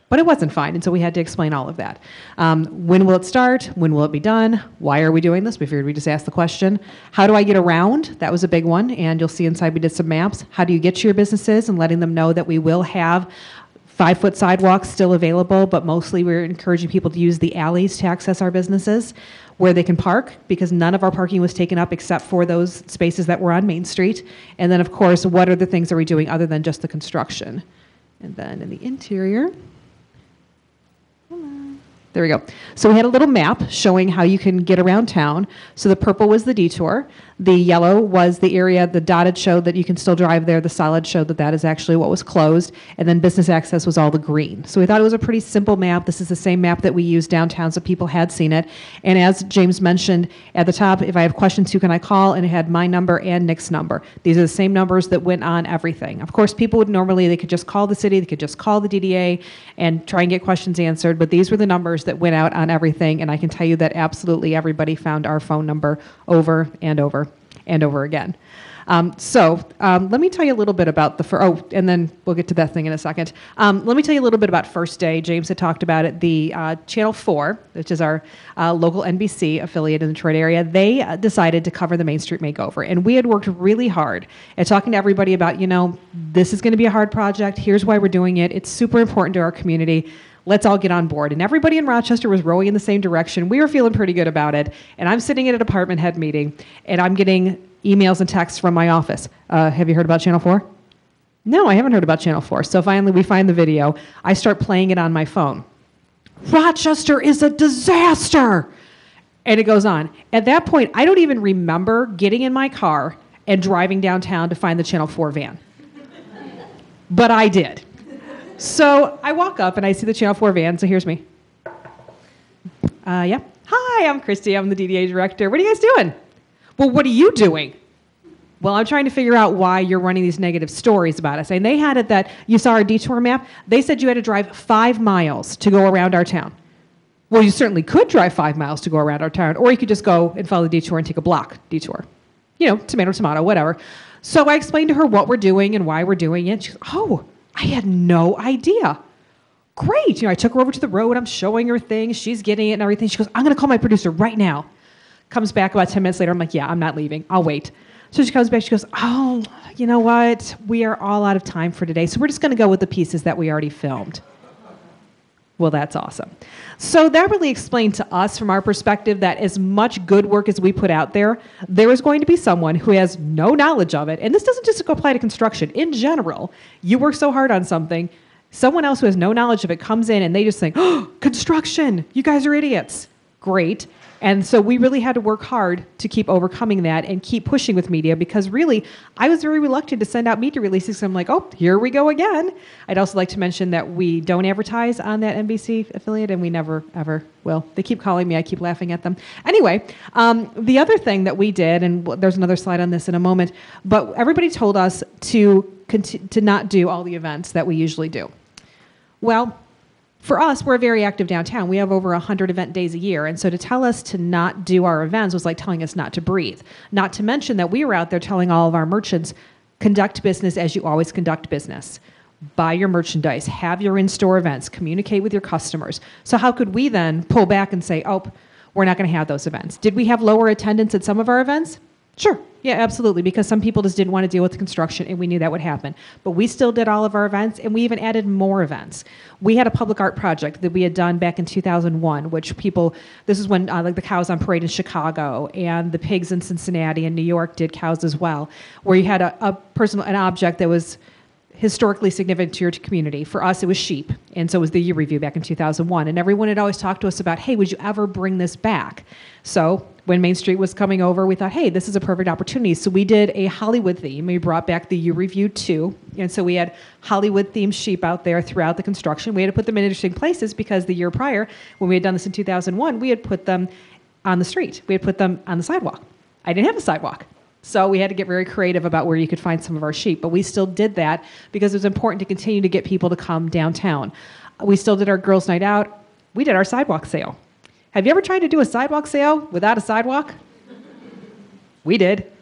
But it wasn't fine, and so we had to explain all of that. When will it start? When will it be done? Why are we doing this? We figured we'd just ask the question. How do I get around? That was a big one, and you'll see inside we did some maps. How do you get to your businesses, and letting them know that we will have 5-foot sidewalks still available, but mostly we're encouraging people to use the alleys to access our businesses, where they can park, because none of our parking was taken up except for those spaces that were on Main Street. And then, of course, what other things are we doing other than just the construction? And then in the interior... There we go. So we had a little map showing how you can get around town. So the purple was the detour. The yellow was the area, the dotted showed that you can still drive there. The solid showed that that is actually what was closed. And then business access was all the green. So we thought it was a pretty simple map. This is the same map that we used downtown, so people had seen it. And as James mentioned at the top, if I have questions, who can I call? And it had my number and Nick's number. These are the same numbers that went on everything. Of course, people would normally, they could just call the city, they could just call the DDA and try and get questions answered. But these were the numbers that went out on everything. And I can tell you that absolutely everybody found our phone number over and over and over again. Let me tell you a little bit about and then we'll get to that thing in a second. Let me tell you a little bit about First Day. James had talked about it. The Channel 4, which is our local NBC affiliate in the Detroit area, they decided to cover the Main Street Makeover. And we had worked really hard at talking to everybody about, this is going to be a hard project. Here's why we're doing it. It's super important to our community. Let's all get on board. And everybody in Rochester was rowing in the same direction. We were feeling pretty good about it. And I'm sitting at a department head meeting, and I'm getting emails and texts from my office. Have you heard about Channel 4? No, I haven't heard about Channel 4. So finally, we find the video. I start playing it on my phone. Rochester is a disaster! And it goes on. At that point, I don't even remember getting in my car and driving downtown to find the Channel 4 van. But I did. So I walk up and I see the Channel 4 van, so here's me. Yeah. Hi, I'm Christy. I'm the DDA director. What are you guys doing? Well, what are you doing? Well, I'm trying to figure out why you're running these negative stories about us. And they had it that, you saw our detour map, they said you had to drive 5 miles to go around our town. Well, you certainly could drive 5 miles to go around our town, or you could just go and follow the detour and take a block detour. Tomato, tomato, whatever. So I explained to her what we're doing and why we're doing it. She goes, oh, I had no idea. Great. I took her over to the road. I'm showing her things. She's getting it and everything. She goes, I'm going to call my producer right now. Comes back about 10 minutes later. I'm like, yeah, I'm not leaving. I'll wait. So she comes back. She goes, oh, you know what? We are all out of time for today. So we're just going to go with the pieces that we already filmed. Well, that's awesome. So that really explained to us from our perspective that as much good work as we put out there, there is going to be someone who has no knowledge of it. And this doesn't just apply to construction. In general, you work so hard on something, someone else who has no knowledge of it comes in and they just think, oh, construction, you guys are idiots. Great. And so we really had to work hard to keep overcoming that and keep pushing with media, because really, I was very reluctant to send out media releases. So I'm like, oh, here we go again. I'd also like to mention that we don't advertise on that NBC affiliate, and we never, ever will. They keep calling me. I keep laughing at them. Anyway, the other thing that we did, and there's another slide on this in a moment, but everybody told us to not do all the events that we usually do. Well, for us, we're very active downtown. We have over 100 event days a year. And so to tell us to not do our events was like telling us not to breathe. Not to mention that we were out there telling all of our merchants, conduct business as you always conduct business. Buy your merchandise, have your in-store events, communicate with your customers. So how could we then pull back and say, oh, we're not going to have those events. Did we have lower attendance at some of our events? Sure. Yeah, absolutely, because some people just didn't want to deal with the construction, and we knew that would happen. But we still did all of our events, and we even added more events. We had a public art project that we had done back in 2001, which this is when like the Cows on Parade in Chicago and the Pigs in Cincinnati and New York did cows as well, where you had an object that was historically significant to your community. For us, it was sheep, and so it was the year review back in 2001. And everyone had always talked to us about, hey, would you ever bring this back? So when Main Street was coming over, we thought, hey, this is a perfect opportunity. So we did a Hollywood theme. We brought back the year review 2, and so we had Hollywood-themed sheep out there throughout the construction. We had to put them in interesting places because the year prior, when we had done this in 2001, we had put them on the street. We had put them on the sidewalk. I didn't have a sidewalk. So we had to get very creative about where you could find some of our sheep. But we still did that because it was important to continue to get people to come downtown. We still did our girls' night out. We did our sidewalk sale. Have you ever tried to do a sidewalk sale without a sidewalk? We did.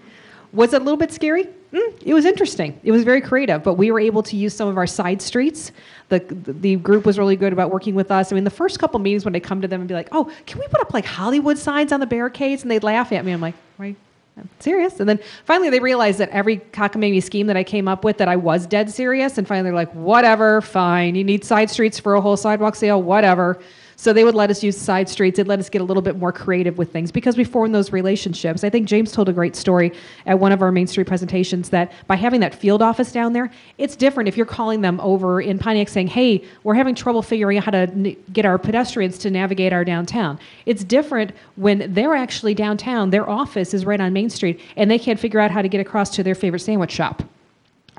Was it a little bit scary? It was interesting. It was very creative, but we were able to use some of our side streets. The group was really good about working with us. I mean, the first couple meetings when they come to them and be like, oh, can we put up like Hollywood signs on the barricades? And they'd laugh at me. I'm like, right. I'm serious. And then finally they realized that every cockamamie scheme that I came up with that I was dead serious. And finally they're like, whatever, fine. You need side streets for a whole sidewalk sale, whatever. So they would let us use side streets. They'd let us get a little bit more creative with things because we formed those relationships. I think James told a great story at one of our Main Street presentations that by having that field office down there, it's different if you're calling them over in Pontiac saying, hey, we're having trouble figuring out how to get our pedestrians to navigate our downtown. It's different when they're actually downtown, their office is right on Main Street, and they can't figure out how to get across to their favorite sandwich shop.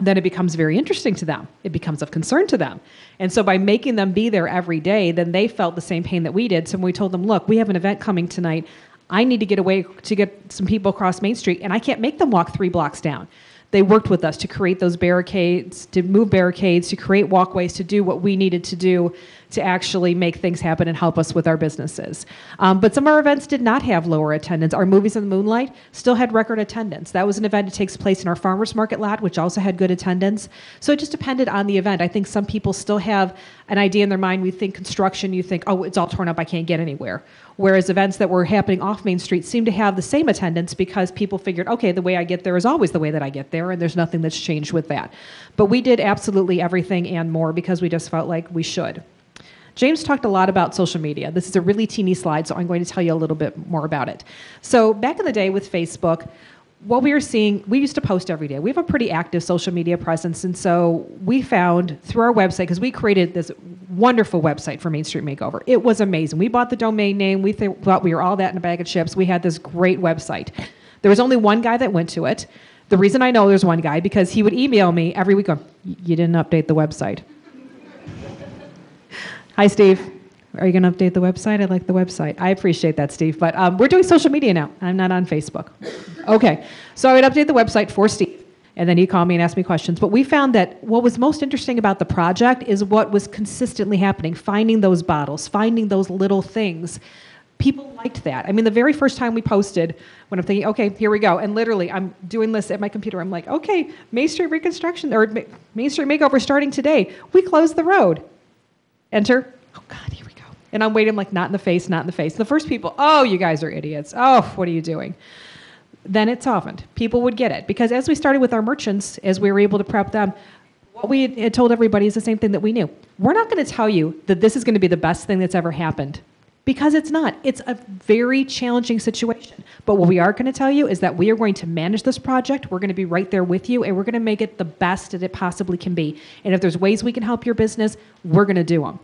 Then it becomes very interesting to them. It becomes of concern to them. And so by making them be there every day, then they felt the same pain that we did. So when we told them, look, we have an event coming tonight. I need to get away to get some people across Main Street, and I can't make them walk 3 blocks down. They worked with us to create those barricades, to move barricades, to create walkways, to do what we needed to do to actually make things happen and help us with our businesses. But some of our events did not have lower attendance. Our Movies in the Moonlight still had record attendance. That was an event that takes place in our farmers market lot, which also had good attendance. So it just depended on the event. I think some people still have an idea in their mind. We think construction, you think, oh, it's all torn up, I can't get anywhere. Whereas events that were happening off Main Street seem to have the same attendance because people figured, okay, the way I get there is always the way that I get there, and there's nothing that's changed with that. But we did absolutely everything and more because we just felt like we should. James talked a lot about social media. This is a really teeny slide, so I'm going to tell you a little bit more about it. So back in the day with Facebook, what we were seeing, we used to post every day. We have a pretty active social media presence, and so we found through our website, because we created this wonderful website for Main Street Makeover. It was amazing. We bought the domain name. We thought we were all that in a bag of chips. We had this great website. There was only one guy that went to it. The reason I know there's one guy, because he would email me every week going, you didn't update the website. Hi, Steve. Are you going to update the website? I like the website. I appreciate that, Steve. But we're doing social media now. I'm not on Facebook. Okay. So I would update the website for Steve, and then he'd call me and ask me questions. But we found that what was most interesting about the project is what was consistently happening, finding those bottles, finding those little things. People liked that. I mean, the very first time we posted, when I'm thinking, okay, here we go. And literally, I'm doing this at my computer. I'm like, okay, Main Street Reconstruction, or Main Street Makeover starting today. We closed the road. Enter. Oh, God, here we go. And I'm waiting, like, not in the face, not in the face. The first people, oh, you guys are idiots. Oh, what are you doing? Then it softened. People would get it. Because as we started with our merchants, as we were able to prep them, what we had told everybody is the same thing that we knew. We're not going to tell you that this is going to be the best thing that's ever happened. Because it's not. It's a very challenging situation. But what we are going to tell you is that we are going to manage this project. We're going to be right there with you, and we're going to make it the best that it possibly can be. And if there's ways we can help your business, we're going to do them.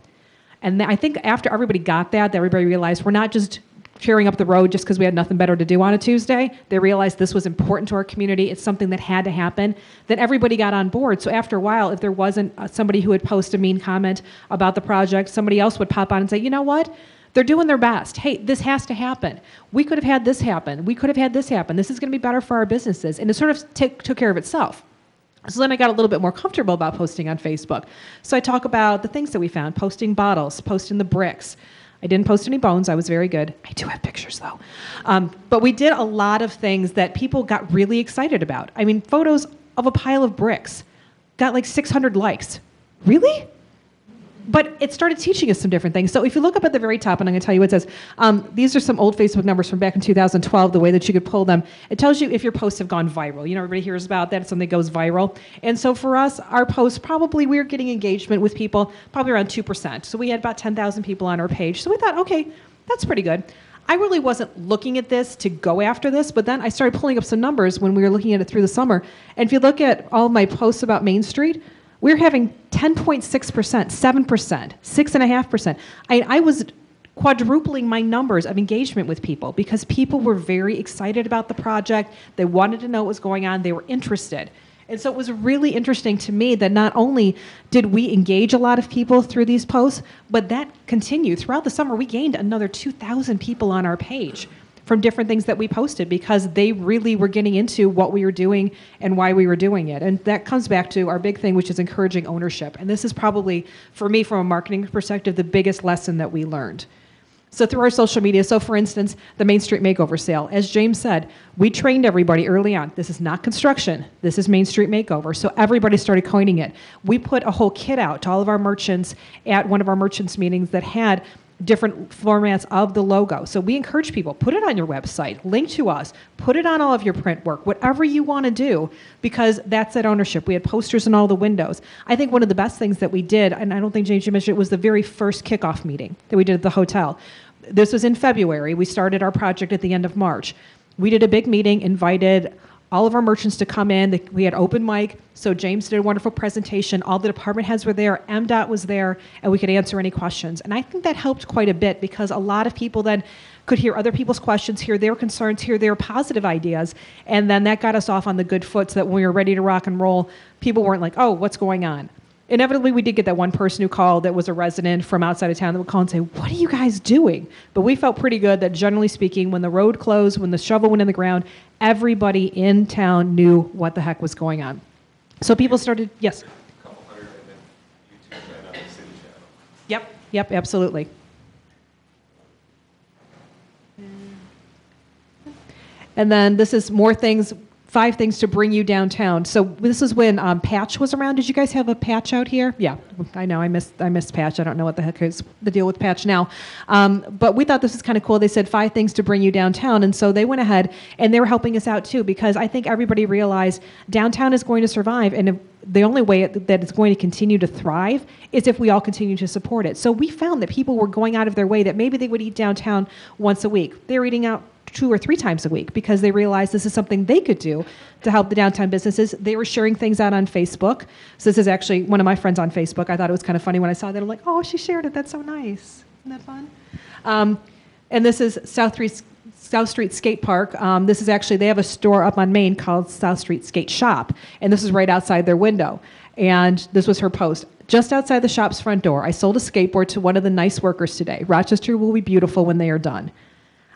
And I think after everybody got that everybody realized we're not just tearing up the road just because we had nothing better to do on a Tuesday. They realized this was important to our community. It's something that had to happen. Then everybody got on board. So after a while, if there wasn't somebody who would post a mean comment about the project, somebody else would pop on and say, you know what? They're doing their best. Hey, this has to happen. We could have had this happen. We could have had this happen. This is going to be better for our businesses. And it sort of took care of itself. So then I got a little bit more comfortable about posting on Facebook. So I talk about the things that we found, posting bottles, posting the bricks. I didn't post any bones. I was very good. I do have pictures, though. But we did a lot of things that people got really excited about. I mean, photos of a pile of bricks got like 600 likes. Really? But it started teaching us some different things. So if you look up at the very top, and I'm going to tell you what it says, these are some old Facebook numbers from back in 2012, the way that you could pull them. It tells you if your posts have gone viral. You know, everybody hears about that, if something goes viral. And so for us, our posts, probably we were getting engagement with people, probably around 2%. So we had about 10,000 people on our page. So we thought, okay, that's pretty good. I really wasn't looking at this to go after this, but then I started pulling up some numbers when we were looking at it through the summer. And if you look at all of my posts about Main Street, we're having 10.6%, 7%, 6.5%. I was quadrupling my numbers of engagement with people because people were very excited about the project. They wanted to know what was going on. They were interested. And so it was really interesting to me that not only did we engage a lot of people through these posts, but that continued. Throughout the summer, we gained another 2,000 people on our page from different things that we posted because they really were getting into what we were doing and why we were doing it. And that comes back to our big thing, which is encouraging ownership. And this is probably, for me, from a marketing perspective, the biggest lesson that we learned. So through our social media, so for instance, the Main Street Makeover sale, as James said, we trained everybody early on. This is not construction. This is Main Street Makeover. So everybody started coining it. We put a whole kit out to all of our merchants at one of our merchants meetings that had different formats of the logo. So we encourage people, put it on your website, link to us, put it on all of your print work, whatever you want to do, because that's that ownership. We had posters in all the windows. I think one of the best things that we did, and I don't think James, you mentioned it, was the very first kickoff meeting that we did at the hotel. This was in February. We started our project at the end of March. We did a big meeting, invited all of our merchants to come in. We had open mic, so James did a wonderful presentation. All the department heads were there, MDOT was there, and we could answer any questions. And I think that helped quite a bit because a lot of people then could hear other people's questions, hear their concerns, hear their positive ideas, and then that got us off on the good foot so that when we were ready to rock and roll, people weren't like, oh, what's going on? Inevitably, we did get that one person who called that was a resident from outside of town that would call and say, what are you guys doing? But we felt pretty good that generally speaking, when the road closed, when the shovel went in the ground, everybody in town knew what the heck was going on. So people started, yes? A couple hundred and then YouTube and on the city channel. Yep, absolutely. And then this is more things, 5 things to bring you downtown. So this is when Patch was around. Did you guys have a Patch out here? Yeah, I know. I missed Patch. I don't know what the heck is the deal with Patch now. But we thought this was kind of cool. They said 5 things to bring you downtown. And so they went ahead and they were helping us out too because I think everybody realized downtown is going to survive. And if the only way that it's going to continue to thrive is if we all continue to support it. So we found that people were going out of their way that maybe they would eat downtown once a week. They were eating out 2 or 3 times a week because they realized this is something they could do to help the downtown businesses. They were sharing things out on Facebook. So this is actually one of my friends on Facebook. I thought it was kind of funny when I saw that. I'm like, oh, she shared it. That's so nice. Isn't that fun? And this is South Street Skate Park. This is actually, they have a store up on Main called South Street Skate Shop. And this is right outside their window. And this was her post. Just outside the shop's front door, I sold a skateboard to one of the nice workers today. Rochester will be beautiful when they are done.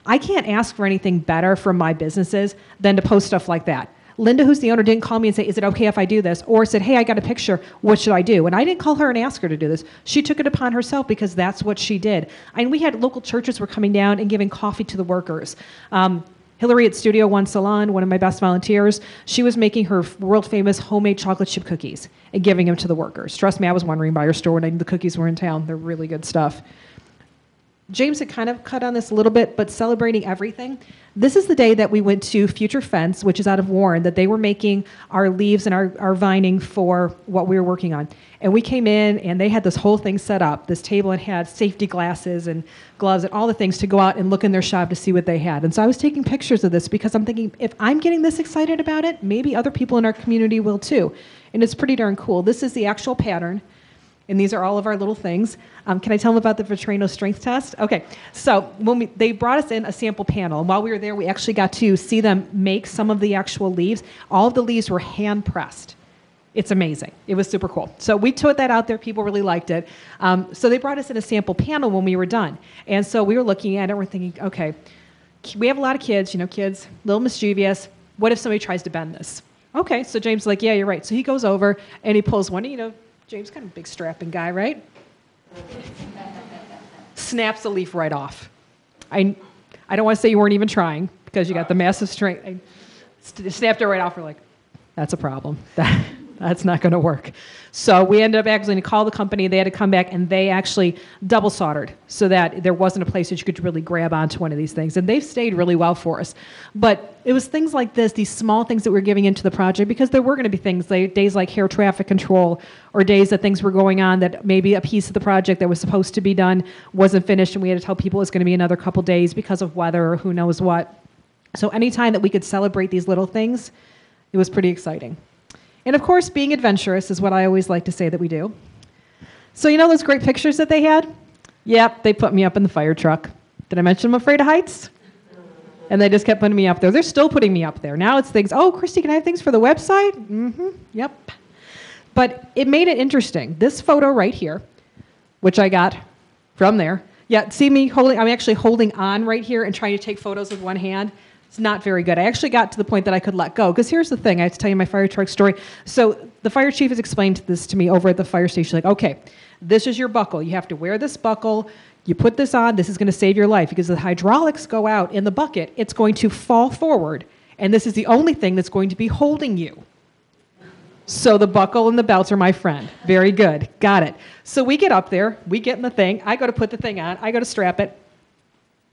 I can't ask for anything better from my businesses than to post stuff like that. Linda, who's the owner, didn't call me and say, is it okay if I do this? Or said, hey, I got a picture. What should I do? And I didn't call her and ask her to do this. She took it upon herself because that's what she did. And we had local churches were coming down and giving coffee to the workers. Hillary at Studio One Salon, one of my best volunteers, she was making her world-famous homemade chocolate chip cookies and giving them to the workers. Trust me, I was wandering by her store when the cookies were in town. They're really good stuff. James had kind of cut on this a little bit, but celebrating everything. This is the day that we went to Future Fence, which is out of Warren, that they were making our leaves and our vining for what we were working on. And we came in, and they had this whole thing set up, this table, and had safety glasses and gloves and all the things to go out and look in their shop to see what they had. And so I was taking pictures of this because I'm thinking, if I'm getting this excited about it, maybe other people in our community will too. And it's pretty darn cool. This is the actual pattern. And these are all of our little things. Can I tell them about the Vitrano strength test? Okay, so when they brought us in a sample panel, and while we were there, we actually got to see them make some of the actual leaves. All of the leaves were hand pressed. It's amazing. It was super cool. So we put that out there. People really liked it. So they brought us in a sample panel when we were done. And so we were looking at it, and we're thinking, okay, we have a lot of kids, kids, a little mischievous. What if somebody tries to bend this? Okay, so James is like, yeah, you're right. So he goes over, and he pulls one, James, kind of a big strapping guy, right? Snaps the leaf right off. I don't want to say you weren't even trying because you got the massive strength. I snapped it right off. We're like, that's a problem. That's That's not going to work. So we ended up actually to call the company. They had to come back, and they actually double soldered so that there wasn't a place that you could really grab onto one of these things. And they've stayed really well for us. But it was things like this, these small things that we're giving into the project, because there were going to be things, like days like air traffic control, or days that things were going on that maybe a piece of the project that was supposed to be done wasn't finished, and we had to tell people it was going to be another couple days because of weather or who knows what. So anytime that we could celebrate these little things, it was pretty exciting. And of course, being adventurous is what I always like to say that we do. So you know those great pictures that they had? Yep, they put me up in the fire truck. Did I mention I'm afraid of heights? And they just kept putting me up there. They're still putting me up there. Now it's things, oh, Christy, can I have things for the website? Mm-hmm, yep. But it made it interesting. This photo right here, which I got from there. Yeah, see me holding, I'm actually holding on right here and trying to take photos with one hand. It's not very good. I actually got to the point that I could let go. Because here's the thing, I have to tell you my fire truck story. So the fire chief has explained this to me over at the fire station. Like, okay, this is your buckle. You have to wear this buckle. You put this on. This is going to save your life. Because the hydraulics go out in the bucket, it's going to fall forward. And this is the only thing that's going to be holding you. So the buckle and the belts are my friend. Very good. Got it. So we get up there. We get in the thing. I go to put the thing on. I go to strap it.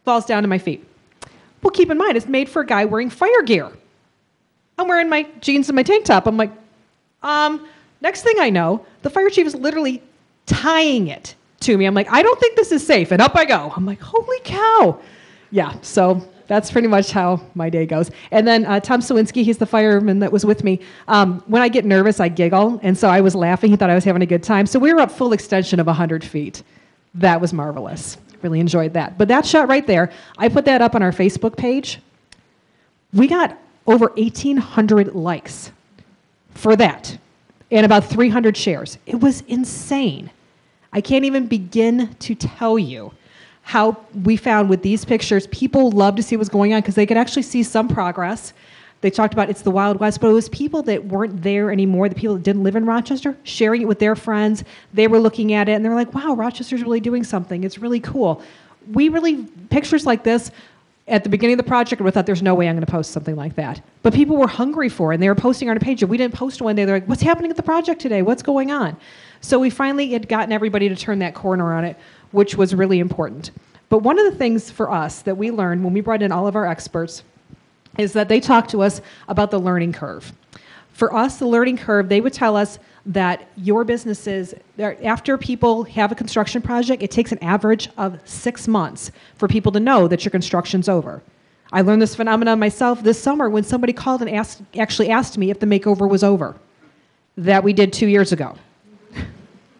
Falls down to my feet. Well, keep in mind, it's made for a guy wearing fire gear. I'm wearing my jeans and my tank top. I'm like, next thing I know, the fire chief is literally tying it to me. I'm like, I don't think this is safe. And up I go. I'm like, holy cow. Yeah, so that's pretty much how my day goes. And then Tom Sawinski, he's the fireman that was with me. When I get nervous, I giggle. And so I was laughing. He thought I was having a good time. So we were up full extension of 100 feet. That was marvelous. Really enjoyed that. But that shot right there, I put that up on our Facebook page. We got over 1,800 likes for that and about 300 shares. It was insane. I can't even begin to tell you how we found with these pictures, people loved to see what's going on because they could actually see some progress. They talked about it's the Wild West, but it was people that weren't there anymore, the people that didn't live in Rochester, sharing it with their friends. They were looking at it, and they were like, wow, Rochester's really doing something. It's really cool. Pictures like this, at the beginning of the project, we thought there's no way I'm going to post something like that. But people were hungry for it, and they were posting on our page. If we didn't post one day, they're like, what's happening at the project today? What's going on? So we finally had gotten everybody to turn that corner on it, which was really important. But one of the things for us that we learned when we brought in all of our experts is that they talked to us about the learning curve. For us, the learning curve, they would tell us that your businesses, after people have a construction project, it takes an average of 6 months for people to know that your construction's over. I learned this phenomenon myself this summer when somebody called and actually asked me if the makeover was over that we did 2 years ago.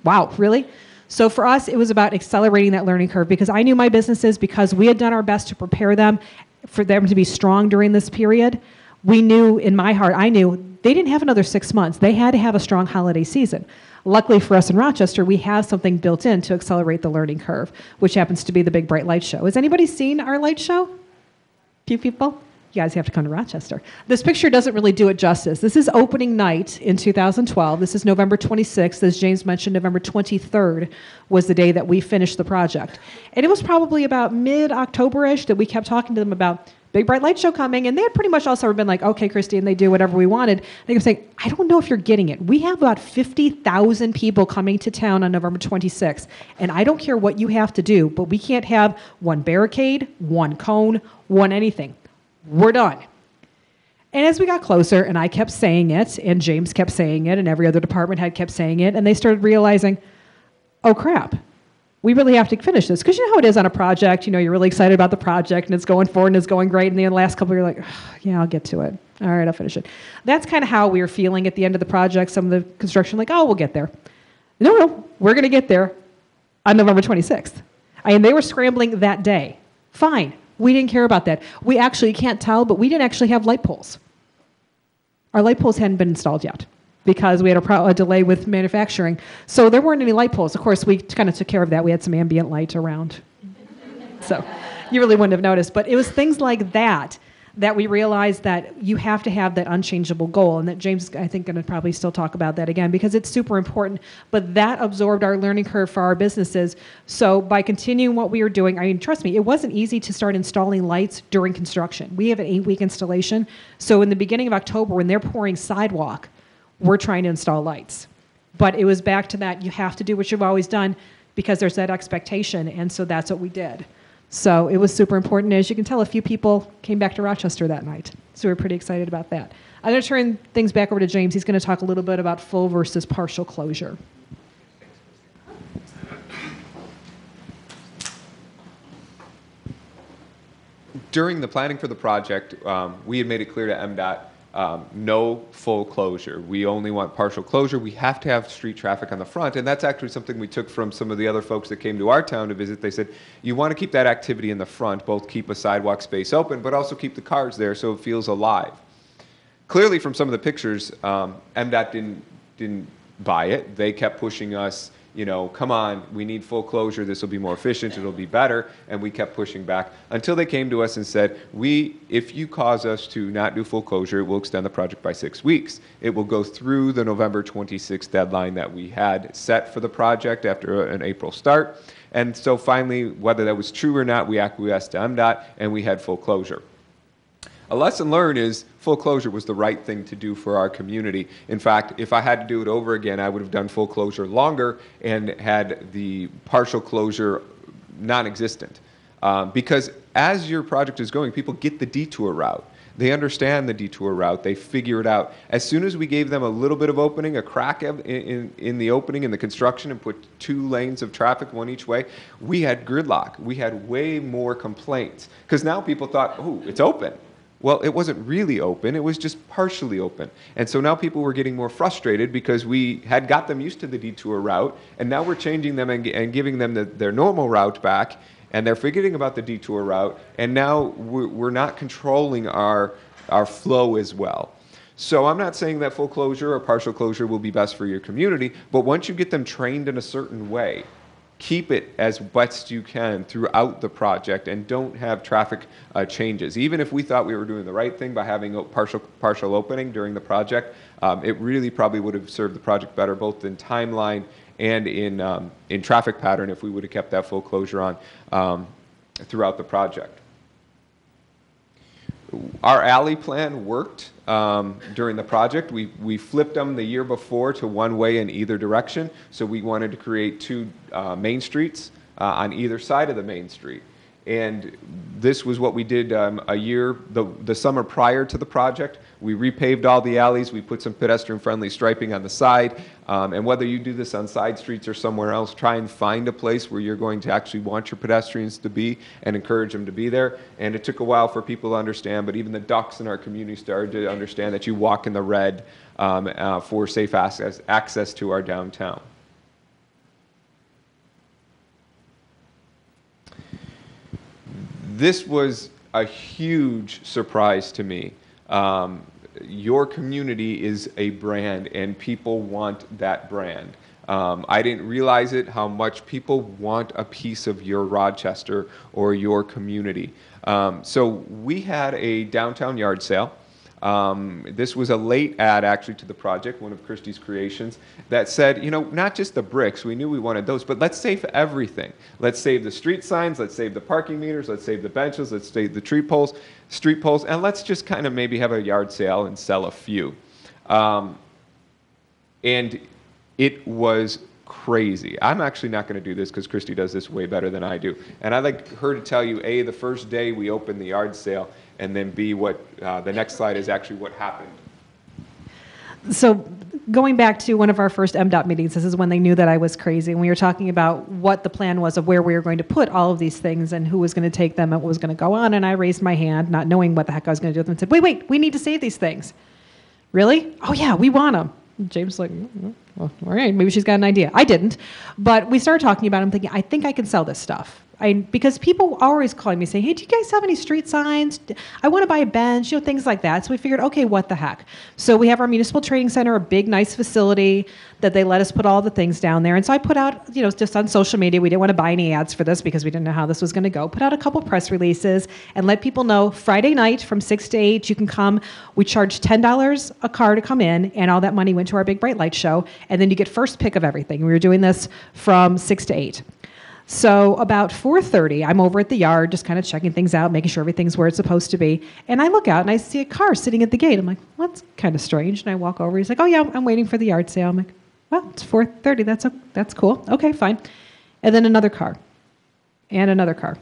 Wow, really? So for us, it was about accelerating that learning curve because I knew my businesses, because we had done our best to prepare them for them to be strong during this period. We knew, in my heart, I knew they didn't have another 6 months. They had to have a strong holiday season. Luckily for us in Rochester, we have something built in to accelerate the learning curve, which happens to be the Big Bright Light Show. Has anybody seen our light show? Few people? You guys have to come to Rochester. This picture doesn't really do it justice. This is opening night in 2012. This is November 26th. As James mentioned, November 23rd was the day that we finished the project. And it was probably about mid-October-ish that we kept talking to them about Big Bright Light Show coming, and they had pretty much also been like, okay, Christy, and they do whatever we wanted. And they were saying, I don't know if you're getting it. We have about 50,000 people coming to town on November 26th, and I don't care what you have to do, but we can't have one barricade, one cone, one anything. We're done. And as we got closer, and I kept saying it, and James kept saying it, and every other department head kept saying it, and they started realizing, oh crap, we really have to finish this. Because you know how it is on a project, you're really excited about the project, and it's going forward, and it's going great, and then the last couple, you're like, yeah, I'll get to it. All right, I'll finish it. That's kind of how we were feeling at the end of the project. Some of the construction, like, oh, we'll get there. No, we're going to get there on November 26th. They were scrambling that day. Fine. We didn't care about that. We actually, can't tell, but we didn't actually have light poles. Our light poles hadn't been installed yet because we had a delay with manufacturing. So there weren't any light poles. Of course, we kind of took care of that. We had some ambient light around. So you really wouldn't have noticed. But it was things like that we realized that you have to have that unchangeable goal. And that James, I think, going to probably still talk about that again because it's super important. But that absorbed our learning curve for our businesses. So by continuing what we were doing, trust me, it wasn't easy to start installing lights during construction. We have an 8-week installation. So in the beginning of October, when they're pouring sidewalk, we're trying to install lights. But it was back to that, you have to do what you've always done because there's that expectation, and so that's what we did. So it was super important. As you can tell, a few people came back to Rochester that night, so we're pretty excited about that. I'm going to turn things back over to James. He's going to talk a little bit about full versus partial closure. During the planning for the project, we had made it clear to MDOT, no full closure. We only want partial closure. We have to have street traffic on the front, and that's actually something we took from some of the other folks that came to our town to visit. They said, you want to keep that activity in the front, both keep a sidewalk space open, but also keep the cars there so it feels alive. Clearly, from some of the pictures, MDOT didn't buy it. They kept pushing us, you know, come on, we need full closure, this will be more efficient, it'll be better, and we kept pushing back until they came to us and said, if you cause us to not do full closure, we'll extend the project by 6 weeks. It will go through the November 26th deadline that we had set for the project after an April start, and so finally, whether that was true or not, we acquiesced to MDOT, and we had full closure. A lesson learned is full closure was the right thing to do for our community. In fact, if I had to do it over again, I would have done full closure longer and had the partial closure non-existent. Because as your project is going, people get the detour route. They understand the detour route. They figure it out. As soon as we gave them a little bit of opening, a crack in the opening in the construction and put 2 lanes of traffic, one each way, we had gridlock. We had way more complaints. Because now people thought, oh, it's open. Well, it wasn't really open, it was just partially open. And so now people were getting more frustrated because we had got them used to the detour route, and now we're changing them and giving them their normal route back, and they're forgetting about the detour route, and now we're not controlling our flow as well. So I'm not saying that full closure or partial closure will be best for your community, but once you get them trained in a certain way, keep it as best you can throughout the project and don't have traffic changes. Even if we thought we were doing the right thing by having a partial opening during the project, it really probably would have served the project better both in timeline and in traffic pattern if we would have kept that full closure on throughout the project. Our alley plan worked during the project. We flipped them the year before to one way in either direction. So we wanted to create 2 main streets on either side of the main street. And this was what we did the summer prior to the project. We repaved all the alleys. We put some pedestrian-friendly striping on the side. And whether you do this on side streets or somewhere else, try and find a place where you're going to actually want your pedestrians to be and encourage them to be there. And it took a while for people to understand, but even the ducks in our community started to understand that you walk in the red for safe access to our downtown. This was a huge surprise to me. Your community is a brand, and people want that brand. I didn't realize it, how much people want a piece of your Rochester or your community. So we had a downtown yard sale. This was a late ad actually to the project, one of Christie's creations, that said, you know, not just the bricks, we knew we wanted those, but let's save everything. Let's save the street signs, let's save the parking meters, let's save the benches, let's save the street poles, and let's just kind of maybe have a yard sale and sell a few. And it was crazy. I'm actually not going to do this because Christy does this way better than I do. And I'd like her to tell you, A, the first day we opened the yard sale, and then B, what the next slide is actually what happened. So going back to one of our first MDOT meetings, this is when they knew that I was crazy, and we were talking about what the plan was of where we were going to put all of these things and who was going to take them and what was going to go on, and I raised my hand, not knowing what the heck I was going to do with them, and said, wait, we need to save these things. Really? Oh yeah, we want them. James was like, well, all right, maybe she's got an idea. I didn't. But we started talking about it. I'm thinking, I think I can sell this stuff. Because people are always calling me saying, hey, do you guys have any street signs? I want to buy a bench, things like that. So we figured, okay, what the heck? So we have our municipal training center, a big, nice facility that they let us put all the things down there. And so I put out, just on social media, we didn't want to buy any ads for this because we didn't know how this was going to go. Put out a couple press releases and let people know Friday night from 6 to 8, you can come. We charge $10 a car to come in, and all that money went to our big bright light show. And then you get first pick of everything. We were doing this from 6 to 8. So about 4:30, I'm over at the yard, just kind of checking things out, making sure everything's where it's supposed to be. And I look out and I see a car sitting at the gate. I'm like, well, that's kind of strange. And I walk over. He's like, oh yeah, I'm waiting for the yard sale. I'm like, well, it's 4:30. That's cool. Okay, fine. And then another car, and another car,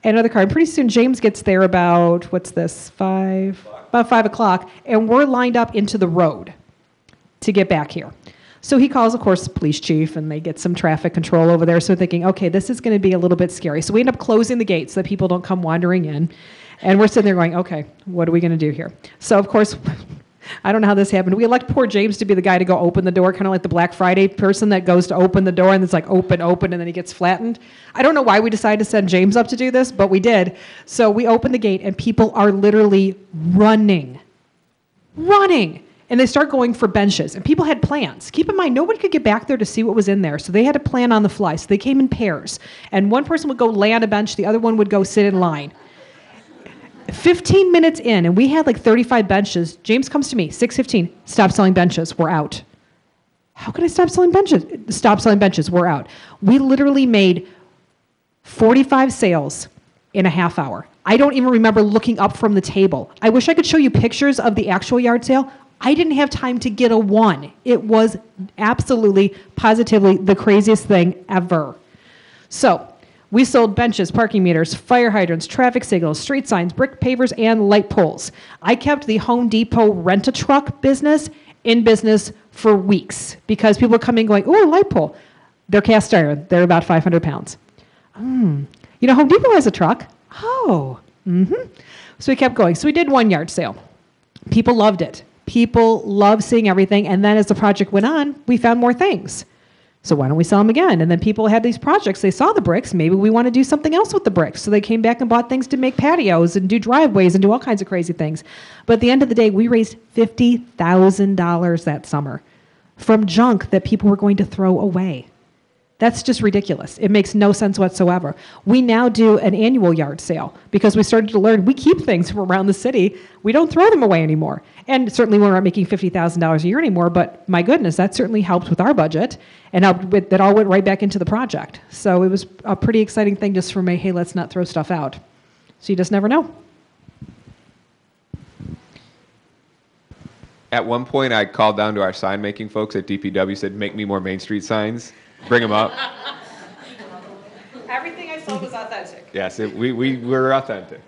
and another car. And pretty soon James gets there about, what's this, about 5 o'clock, and we're lined up into the road to get back here. So he calls, of course, the police chief, and they get some traffic control over there. So thinking, okay, this is going to be a little bit scary. So we end up closing the gates so that people don't come wandering in. And we're sitting there going, okay, what are we going to do here? So, of course, I don't know how this happened. We elect poor James to be the guy to go open the door, kind of like the Black Friday person that goes to open the door, and it's like open, open, and then he gets flattened. I don't know why we decided to send James up to do this, but we did. So we open the gate, and people are literally running. And they start going for benches. And people had plans. Keep in mind, nobody could get back there to see what was in there. So they had to plan on the fly. So they came in pairs. And one person would go lay on a bench. The other one would go sit in line. 15 minutes in, and we had like 35 benches. James comes to me, 6:15, stop selling benches. We're out. How can I stop selling benches? Stop selling benches. We're out. We literally made 45 sales in a half hour. I don't even remember looking up from the table. I wish I could show you pictures of the actual yard sale. I didn't have time to get a one. It was absolutely, positively the craziest thing ever. So we sold benches, parking meters, fire hydrants, traffic signals, street signs, brick pavers, and light poles. I kept the Home Depot rent-a-truck business in business for weeks because people would come in going, oh, a light pole. They're cast iron. They're about 500 pounds. You know, Home Depot has a truck. Oh. So we kept going. So we did one yard sale. People loved it. People love seeing everything. And then as the project went on, we found more things. So why don't we sell them again? And then people had these projects. They saw the bricks. Maybe we want to do something else with the bricks. So they came back and bought things to make patios and do driveways and do all kinds of crazy things. But at the end of the day, we raised $50,000 that summer from junk that people were going to throw away. That's just ridiculous. It makes no sense whatsoever. We now do an annual yard sale because we started to learn we keep things from around the city. We don't throw them away anymore. And certainly we're not making $50,000 a year anymore, but my goodness, that certainly helped with our budget and that all went right back into the project. So it was a pretty exciting thing just for me, hey, let's not throw stuff out. So you just never know. At one point, I called down to our sign making folks at DPW, said, make me more Main Street signs. Bring them up. Everything I sold was authentic. Yes, we were authentic.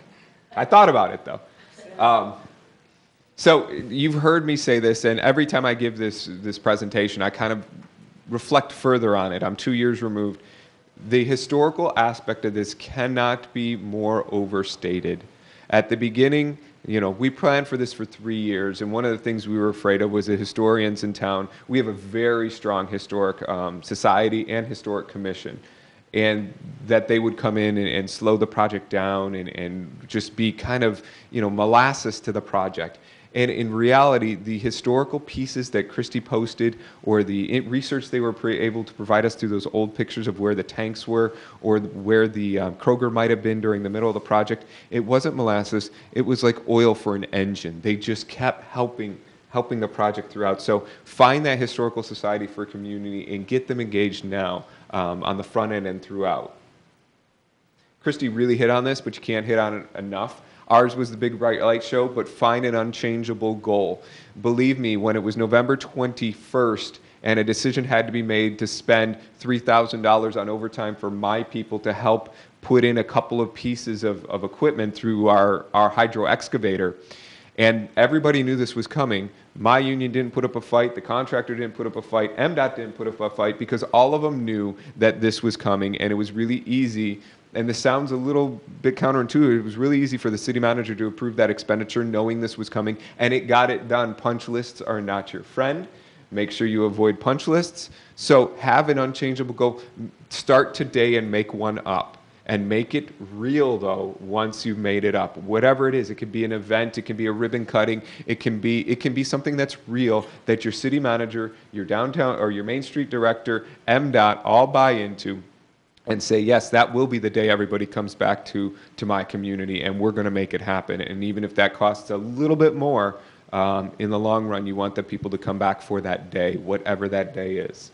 I thought about it, though. So you've heard me say this, and every time I give this presentation, I kind of reflect further on it. I'm 2 years removed. The historical aspect of this cannot be more overstated. At the beginning, you know, we planned for this for 3 years, and one of the things we were afraid of was the historians in town. We have a very strong historic society and historic commission, and that they would come in and slow the project down and just be kind of, you know, molasses to the project. And in reality, the historical pieces that Christy posted or the research they were able to provide us through those old pictures of where the tanks were or where the Kroger might have been during the middle of the project, it wasn't molasses. It was like oil for an engine. They just kept helping the project throughout. So find that historical society for community and get them engaged now on the front end and throughout. Christy really hit on this, but you can't hit on it enough. Ours was the big bright light show, but find an unchangeable goal. Believe me, when it was November 21st and a decision had to be made to spend $3,000 on overtime for my people to help put in a couple of pieces of equipment through our hydro excavator, and everybody knew this was coming. My union didn't put up a fight. The contractor didn't put up a fight. MDOT didn't put up a fight because all of them knew that this was coming, and it was really easy. And this sounds a little bit counterintuitive. It was really easy for the city manager to approve that expenditure knowing this was coming, and it got it done. Punch lists are not your friend. Make sure you avoid punch lists. So have an unchangeable goal. Start today and make one up. And make it real, though, once you've made it up. Whatever it is, it could be an event, it can be a ribbon cutting, it can be something that's real that your city manager, your downtown or your Main Street director, MDOT all buy into. And say, yes, that will be the day everybody comes back to my community, and we're going to make it happen. And even if that costs a little bit more, in the long run, you want the people to come back for that day, whatever that day is.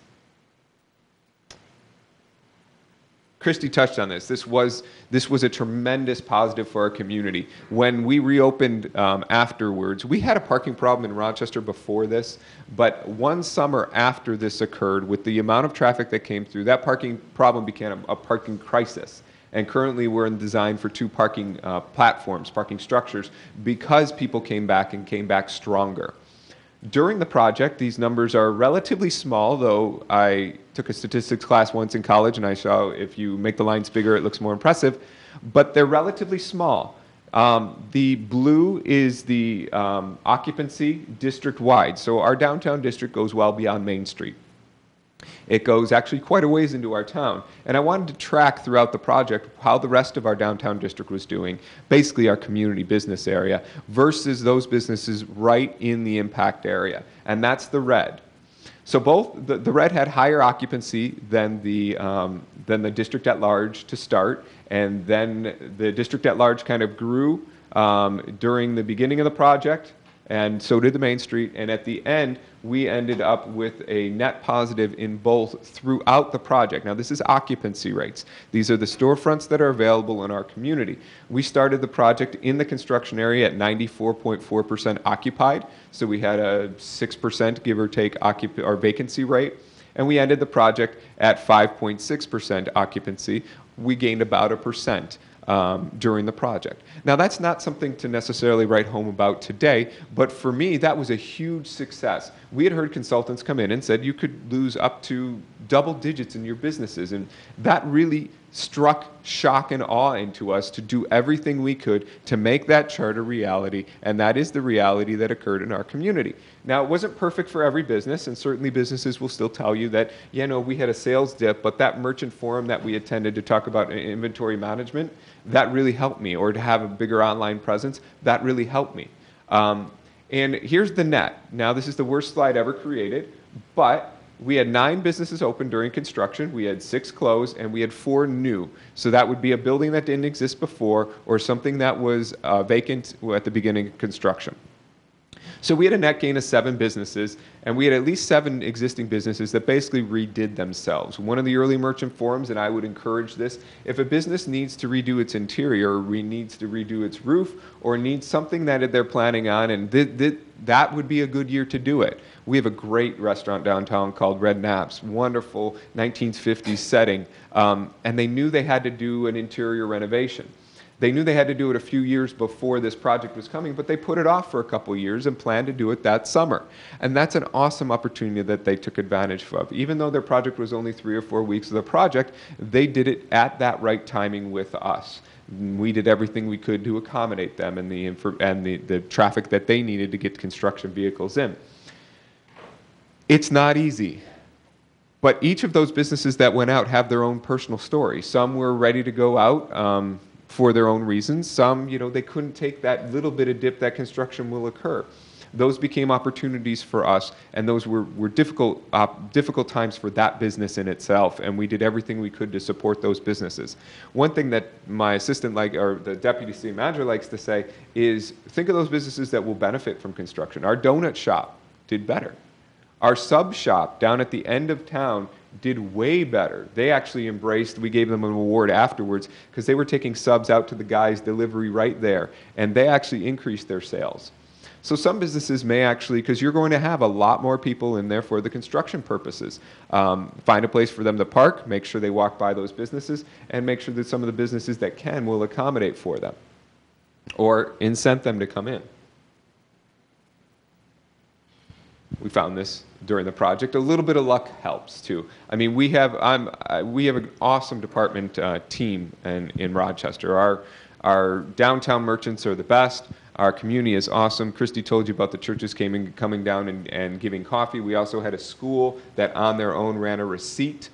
Christy touched on this. This was a tremendous positive for our community. When we reopened afterwards, we had a parking problem in Rochester before this, but one summer after this occurred, with the amount of traffic that came through, that parking problem became a parking crisis. And currently we're in design for 2 parking platforms, parking structures, because people came back and came back stronger. During the project, these numbers are relatively small, though I took a statistics class once in college and I saw if you make the lines bigger, it looks more impressive, but they're relatively small. The blue is the occupancy district-wide, so our downtown district goes well beyond Main Street. It goes actually quite a ways into our town. And I wanted to track throughout the project how the rest of our downtown district was doing, basically our community business area, versus those businesses right in the impact area. And that's the red. So both, the red had higher occupancy than the district at large to start. And then the district at large kind of grew during the beginning of the project. And so did the Main Street. And at the end, we ended up with a net positive in both throughout the project. Now, this is occupancy rates. These are the storefronts that are available in our community. We started the project in the construction area at 94.4% occupied. So we had a 6%, give or take, vacancy rate. And we ended the project at 5.6% occupancy. We gained about 1%. During the project. Now, that's not something to necessarily write home about today, but for me, that was a huge success. We had heard consultants come in and said you could lose up to double digits in your businesses, and that really struck shock and awe into us to do everything we could to make that chart a reality, and that is the reality that occurred in our community. Now, it wasn't perfect for every business, and certainly businesses will still tell you that, we had a sales dip, but that merchant forum that we attended to talk about inventory management, that really helped me, or to have a bigger online presence, that really helped me. And here's the net. Now, this is the worst slide ever created, but we had 9 businesses open during construction, we had 6 closed, and we had 4 new. So that would be a building that didn't exist before, or something that was vacant at the beginning of construction. So we had a net gain of 7 businesses, and we had at least 7 existing businesses that basically redid themselves. One of the early merchant forums, and I would encourage this, if a business needs to redo its interior, or needs to redo its roof, or needs something that they're planning on, and that would be a good year to do it. We have a great restaurant downtown called Red Naps, wonderful 1950s setting, and they knew they had to do an interior renovation. They knew they had to do it a few years before this project was coming, but they put it off for a couple of years and planned to do it that summer. And that's an awesome opportunity that they took advantage of. Even though their project was only 3 or 4 weeks of the project, they did it at that right timing with us. We did everything we could to accommodate them and the traffic that they needed to get construction vehicles in. It's not easy. But each of those businesses that went out have their own personal story. Some were ready to go out for their own reasons. Some, they couldn't take that little bit of dip that construction will occur. Those became opportunities for us, and those were difficult times for that business in itself, and we did everything we could to support those businesses. One thing that my assistant, or the deputy city manager, likes to say is, think of those businesses that will benefit from construction. Our donut shop did better. Our sub shop down at the end of town did way better. They actually embraced, we gave them an award afterwards, because they were taking subs out to the guy's delivery right there, and they actually increased their sales. So some businesses may actually, because you're going to have a lot more people in there for the construction purposes, find a place for them to park, make sure they walk by those businesses, and make sure that some of the businesses that can will accommodate for them, or incent them to come in. We found this during the project. A little bit of luck helps too. I mean, we have an awesome department team in Rochester. Our downtown merchants are the best. Our community is awesome. Christy told you about the churches coming down and giving coffee. We also had a school that on their own ran a receipt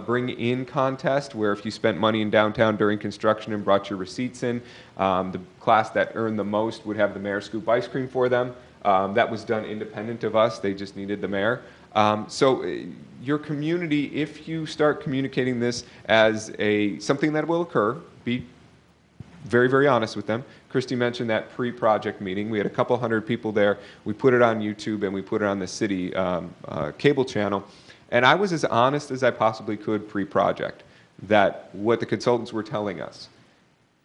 bring in contest, where if you spent money in downtown during construction and brought your receipts in, the class that earned the most would have the mayor scoop ice cream for them. That was done independent of us. They just needed the mayor. So your community, if you start communicating this as something that will occur, be very, very honest with them. Christy mentioned that pre-project meeting. We had a couple hundred people there. We put it on YouTube and we put it on the city cable channel. And I was as honest as I possibly could pre-project. that what the consultants were telling us.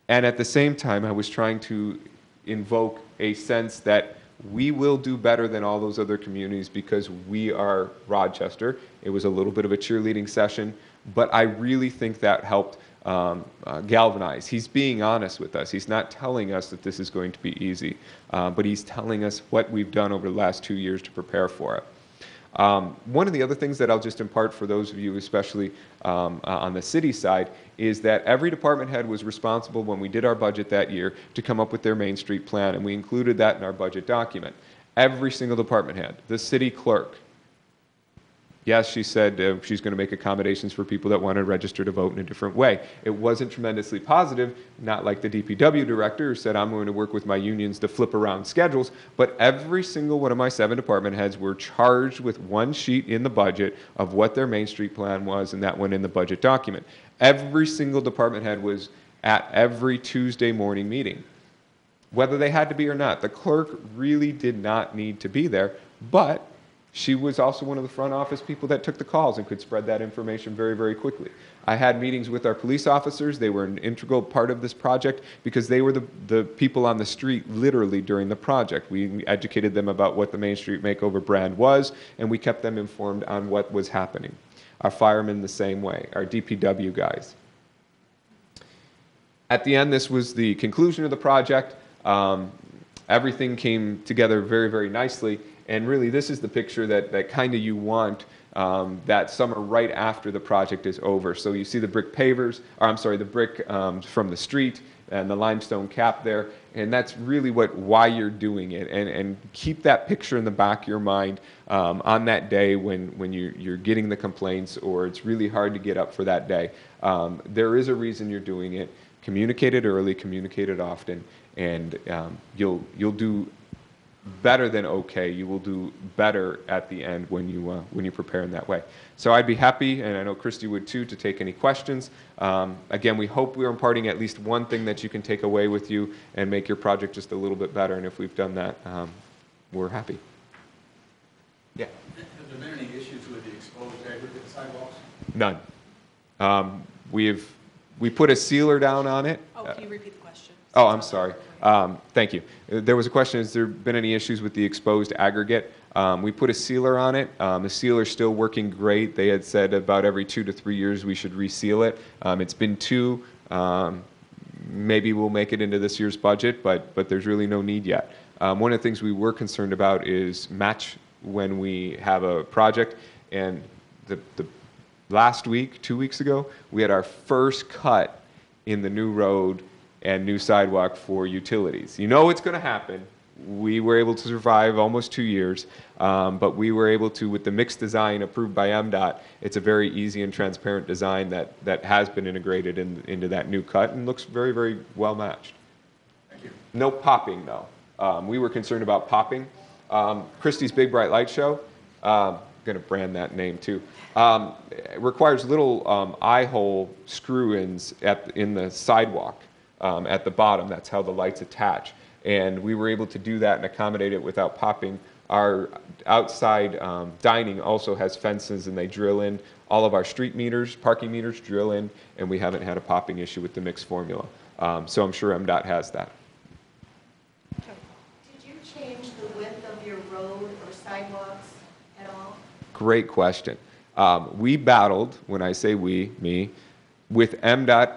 And at the same time, I was trying to invoke a sense that we will do better than all those other communities because we are Rochester. It was a little bit of a cheerleading session, but I really think that helped galvanize. He's being honest with us. He's not telling us that this is going to be easy, but he's telling us what we've done over the last 2 years to prepare for it. One of the other things that I'll just impart for those of you, especially on the city side, is that every department head was responsible when we did our budget that year to come up with their Main Street plan, and we included that in our budget document. Every single department head. The city clerk. Yes, she said she's going to make accommodations for people that want to register to vote in a different way. It wasn't tremendously positive, not like the DPW director who said, I'm going to work with my unions to flip around schedules, but every single one of my 7 department heads were charged with one sheet in the budget of what their Main Street plan was, and that went in the budget document. Every single department head was at every Tuesday morning meeting, whether they had to be or not. The clerk really did not need to be there, but she was also one of the front office people that took the calls and could spread that information very, very quickly. I had meetings with our police officers. They were an integral part of this project because they were the people on the street literally during the project. We educated them about what the Main Street Makeover brand was, and we kept them informed on what was happening. Our firemen the same way, our DPW guys. At the end, this was the conclusion of the project. Everything came together very, very nicely. And really, this is the picture that kind of you want that summer right after the project is over. So you see the brick pavers, or I'm sorry, the brick from the street and the limestone cap there. And that's really why you're doing it. And keep that picture in the back of your mind on that day when you're getting the complaints or it's really hard to get up for that day. There is a reason you're doing it. Communicate it early, communicate it often, and you'll do better than okay. You will do better at the end when you prepare in that way. So I'd be happy, and I know Christy would too, to take any questions. Again, we hope we're imparting at least one thing that you can take away with you and make your project just a little bit better. And if we've done that, we're happy. Yeah. Have there been any issues with the exposed aggregate sidewalks? None. We put a sealer down on it. Oh, can you repeat the question? Oh, I'm sorry. Thank you. There was a question, has there been any issues with the exposed aggregate? We put a sealer on it. The sealer's still working great. They had said about every 2 to 3 years we should reseal it. It's been 2. Maybe we'll make it into this year's budget, but there's really no need yet. One of the things we were concerned about is match when we have a project. And the last week, 2 weeks ago, we had our first cut in the new road and new sidewalk for utilities. You know it's going to happen. We were able to survive almost 2 years, but we were able to, with the mixed design approved by MDOT, it's a very easy and transparent design that has been integrated into that new cut and looks very, very well matched. Thank you. No popping, though. We were concerned about popping. Christie's Big Bright Light Show, I'm going to brand that name too, requires little eye hole screw-ins in the sidewalk. At the bottom, that's how the lights attach. And we were able to do that and accommodate it without popping. Our outside dining also has fences and they drill in. All of our street meters, parking meters drill in, and we haven't had a popping issue with the mixed formula. So I'm sure MDOT has that. Did you change the width of your road or sidewalks at all? Great question. We battled, when I say we, me, with MDOT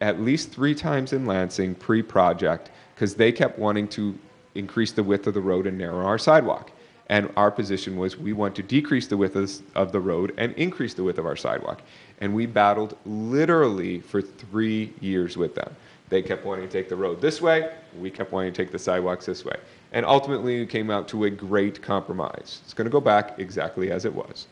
at least 3 times in Lansing pre-project because they kept wanting to increase the width of the road and narrow our sidewalk. And our position was we want to decrease the width of the road and increase the width of our sidewalk. And we battled literally for 3 years with them. They kept wanting to take the road this way. We kept wanting to take the sidewalks this way. And ultimately, we came out to a great compromise. It's going to go back exactly as it was.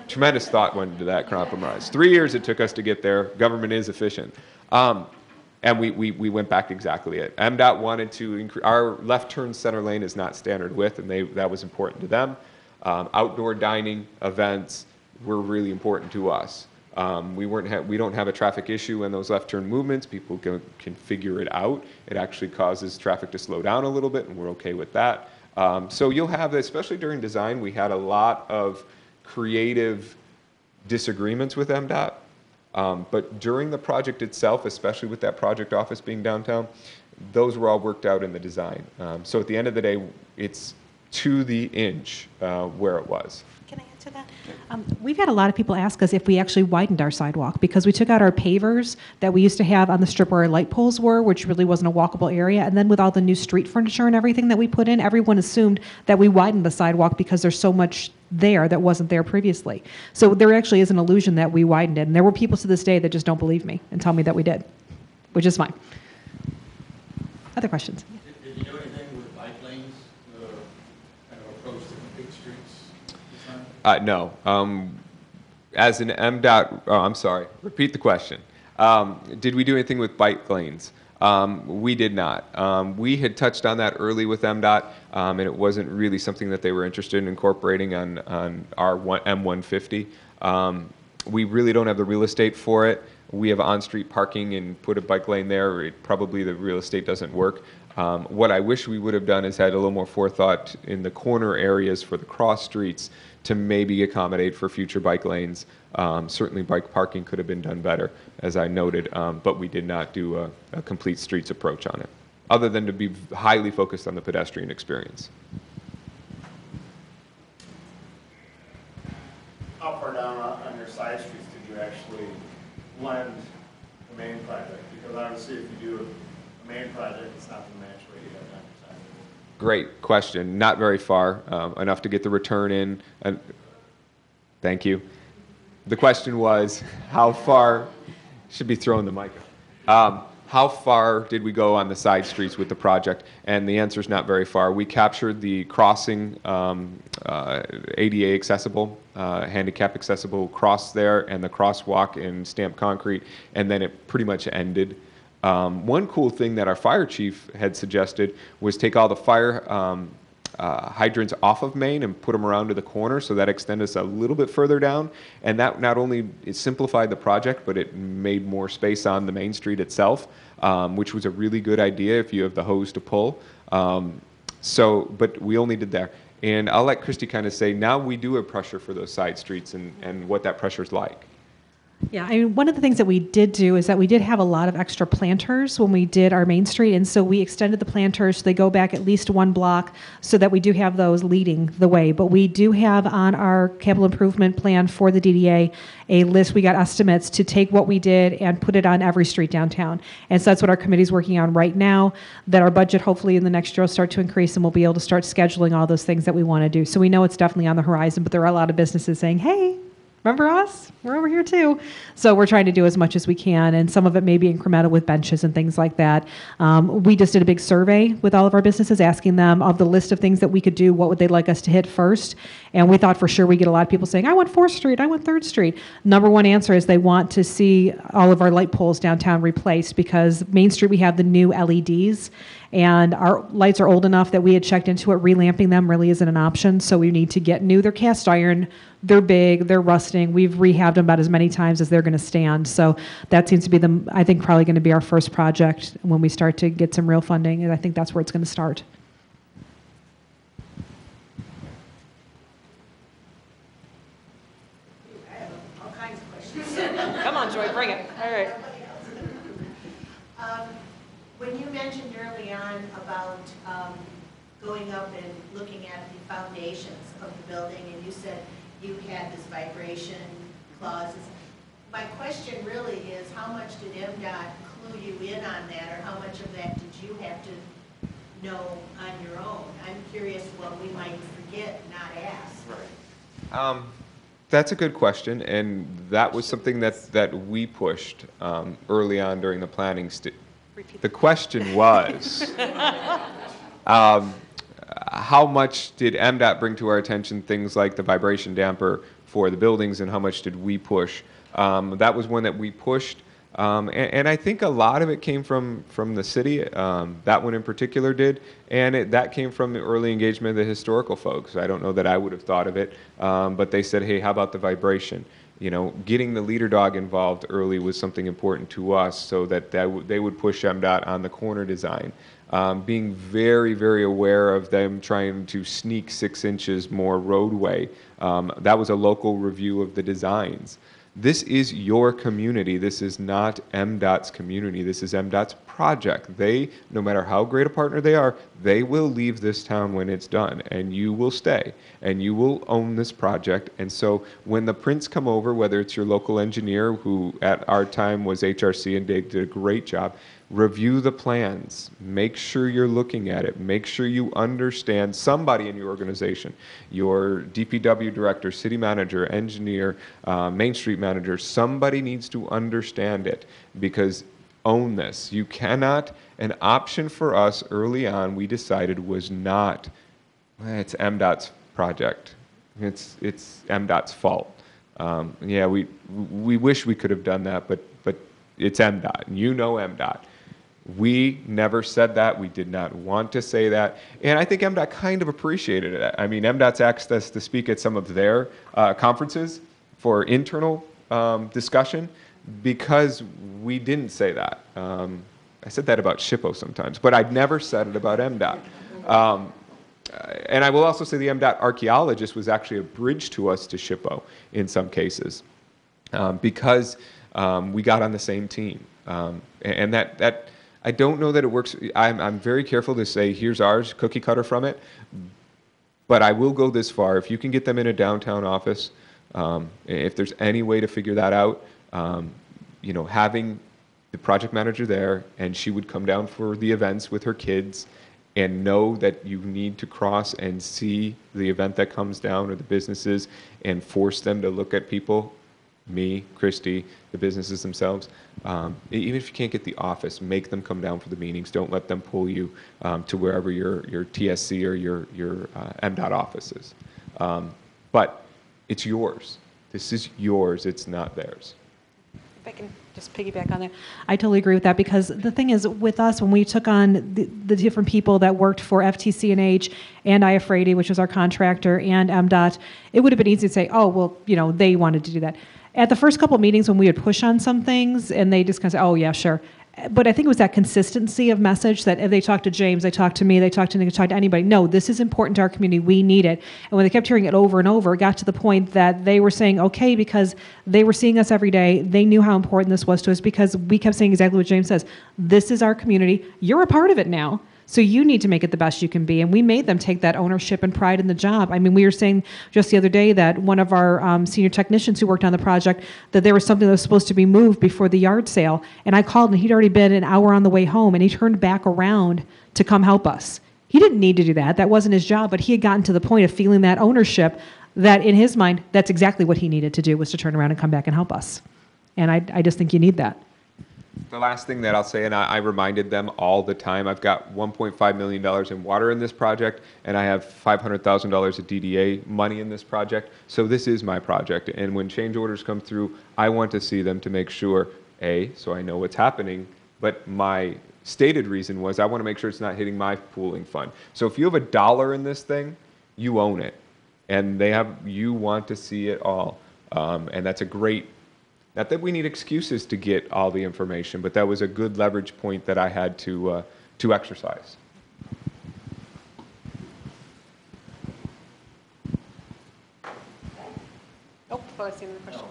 Tremendous thought went into that compromise. 3 years it took us to get there. Government is efficient. And we went back exactly it. MDOT wanted to increase, our left turn center lane is not standard width, and that was important to them. Outdoor dining events were really important to us. We don't have a traffic issue in those left turn movements. People can figure it out. It actually causes traffic to slow down a little bit, and we're okay with that. So you'll have, especially during design, we had a lot of creative disagreements with MDOT. But during the project itself, especially with that project office being downtown, those were all worked out in the design. So at the end of the day, it's to the inch where it was. Can I answer that? We've had a lot of people ask us if we actually widened our sidewalk because we took out our pavers that we used to have on the strip where our light poles were, which really wasn't a walkable area. And then with all the new street furniture and everything that we put in, everyone assumed that we widened the sidewalk because there's so much there that wasn't there previously. So there actually is an illusion that we widened it. And there were people to this day that just don't believe me and tell me that we did, which is fine. Other questions? Did you do anything with bike lanes, kind of approach to complete streets this time? No. As an MDOT, oh, I'm sorry, repeat the question. Did we do anything with bike lanes? We did not. We had touched on that early with MDOT, and it wasn't really something that they were interested in incorporating on our M150. We really don't have the real estate for it. We have on-street parking and put a bike lane there. Probably the real estate doesn't work. What I wish we would have done is had a little more forethought in the corner areas for the cross streets to maybe accommodate for future bike lanes. Certainly bike parking could have been done better, as I noted, but we did not do a complete streets approach on it, other than to be highly focused on the pedestrian experience. Up or down on your side streets, did you actually blend the main project? Because obviously if you do a main project, it's not going to match what you have on your side. Great question. Not very far, enough to get the return in. Thank you. The question was, how far, should be throwing the mic up. How far did we go on the side streets with the project? And the answer is not very far. We captured the crossing, ADA accessible, handicap accessible cross there, and the crosswalk in stamped concrete, and then it pretty much ended. One cool thing that our fire chief had suggested was take all the fire hydrants off of Main and put them around to the corner, so that extended us a little bit further down. And that not only it simplified the project, but it made more space on the Main Street itself, which was a really good idea if you have the hose to pull. But we only did there. And I'll let Christy kind of say, now we do have pressure for those side streets and what that pressure is like. Yeah, I mean, one of the things that we did do is that we did have a lot of extra planters when we did our Main Street, and so we extended the planters so they go back at least one block so that we do have those leading the way. But we do have on our capital improvement plan for the DDA a list. We got estimates to take what we did and put it on every street downtown. And so that's what our committee's working on right now, that our budget hopefully in the next year will start to increase and we'll be able to start scheduling all those things that we want to do. So we know it's definitely on the horizon, but there are a lot of businesses saying, hey, remember us? We're over here too. So we're trying to do as much as we can, and some of it may be incremental with benches and things like that. We just did a big survey with all of our businesses asking them of the list of things that we could do, what would they like us to hit first. And we thought for sure we get a lot of people saying, I want 4th Street, I want 3rd Street. Number one answer is they want to see all of our light poles downtown replaced, because Main Street we have the new LEDs, and our lights are old enough that we had checked into it. Relamping them really isn't an option, so we need to get new. They're cast iron, they're big, they're rusting. We've rehabbed them about as many times as they're going to stand. So that seems to be I think probably going to be our first project when we start to get some real funding, and I think that's where it's going to start. I have all kinds of questions. Come on, Joy, bring it. All right. When you mentioned early on about going up and looking at the foundations of the building, and you said you had this vibration clauses, my question really is, how much did MDOT clue you in on that, or how much of that did you have to know on your own? I'm curious what we might forget, not ask. That's a good question, and that was something that we pushed early on during the planning stage. The question was, how much did MDOT bring to our attention things like the vibration damper for the buildings, and how much did we push? That was one that we pushed, and I think a lot of it came from the city. That one in particular did, and that came from the early engagement of the historical folks. I don't know that I would have thought of it, but they said, hey, how about the vibration? You know, getting the leader dog involved early was something important to us, so that they would push MDOT on the corner design. Being very, very aware of them trying to sneak 6 inches more roadway. That was a local review of the designs. This is your community. This is not MDOT's community. This is MDOT's project. They, no matter how great a partner they are, they will leave this town when it's done, and you will stay, and you will own this project. And so when the prints come over, whether it's your local engineer, who at our time was HRC and they did a great job, review the plans, make sure you're looking at it, make sure you understand somebody in your organization, your DPW director, city manager, engineer, Main Street manager, somebody needs to understand it, because own this. You cannot, an option for us early on, we decided was not, it's MDOT's project. It's MDOT's fault. Yeah, we wish we could have done that, but it's MDOT, and you know MDOT. We never said that. We did not want to say that. And I think MDOT kind of appreciated it. I mean, MDOT's asked us to speak at some of their conferences for internal discussion because we didn't say that. I said that about SHPO sometimes, but I'd never said it about MDOT. And I will also say the MDOT archaeologist was actually a bridge to us to SHPO in some cases because we got on the same team. And that I don't know that it works. I'm very careful to say, here's ours, cookie cutter from it. But I will go this far. If you can get them in a downtown office, if there's any way to figure that out, you know, having the project manager there, and she would come down for the events with her kids and know that you need to cross and see the event that comes down or the businesses and force them to look at people, me, Christy, the businesses themselves. Even if you can't get the office, make them come down for the meetings. Don't let them pull you to wherever your TSC or your MDOT office is. But it's yours. This is yours. It's not theirs. If I can just piggyback on that, I totally agree with that, because the thing is with us, when we took on the different people that worked for FTC&H and IFRAD, which was our contractor, and MDOT, it would have been easy to say, oh, well, you know, they wanted to do that. At the first couple of meetings when we would push on some things and they just kind of say, oh, yeah, sure. But I think it was that consistency of message that if they talked to James, they talked to me, they talked to Nick, they talked to anybody. No, this is important to our community. We need it. And when they kept hearing it over and over, it got to the point that they were saying, okay, because they were seeing us every day. They knew how important this was to us because we kept saying exactly what James says. This is our community. You're a part of it now. So you need to make it the best you can be. And we made them take that ownership and pride in the job. I mean, we were saying just the other day that one of our senior technicians who worked on the project, that there was something that was supposed to be moved before the yard sale. And I called, and he'd already been an hour on the way home, and he turned back around to come help us. He didn't need to do that. That wasn't his job, but he had gotten to the point of feeling that ownership that in his mind, that's exactly what he needed to do, was to turn around and come back and help us. And I just think you need that. The last thing that I'll say, and I reminded them all the time, I've got $1.5 million in water in this project, and I have $500,000 of DDA money in this project. So this is my project. And when change orders come through, I want to see them to make sure, A, so I know what's happening, but my stated reason was I want to make sure it's not hitting my pooling fund. So if you have $1 in this thing, you own it. And you want to see it all. And that's a great, not that we need excuses to get all the information, but that was a good leverage point that I had to exercise. Oh, I see another question.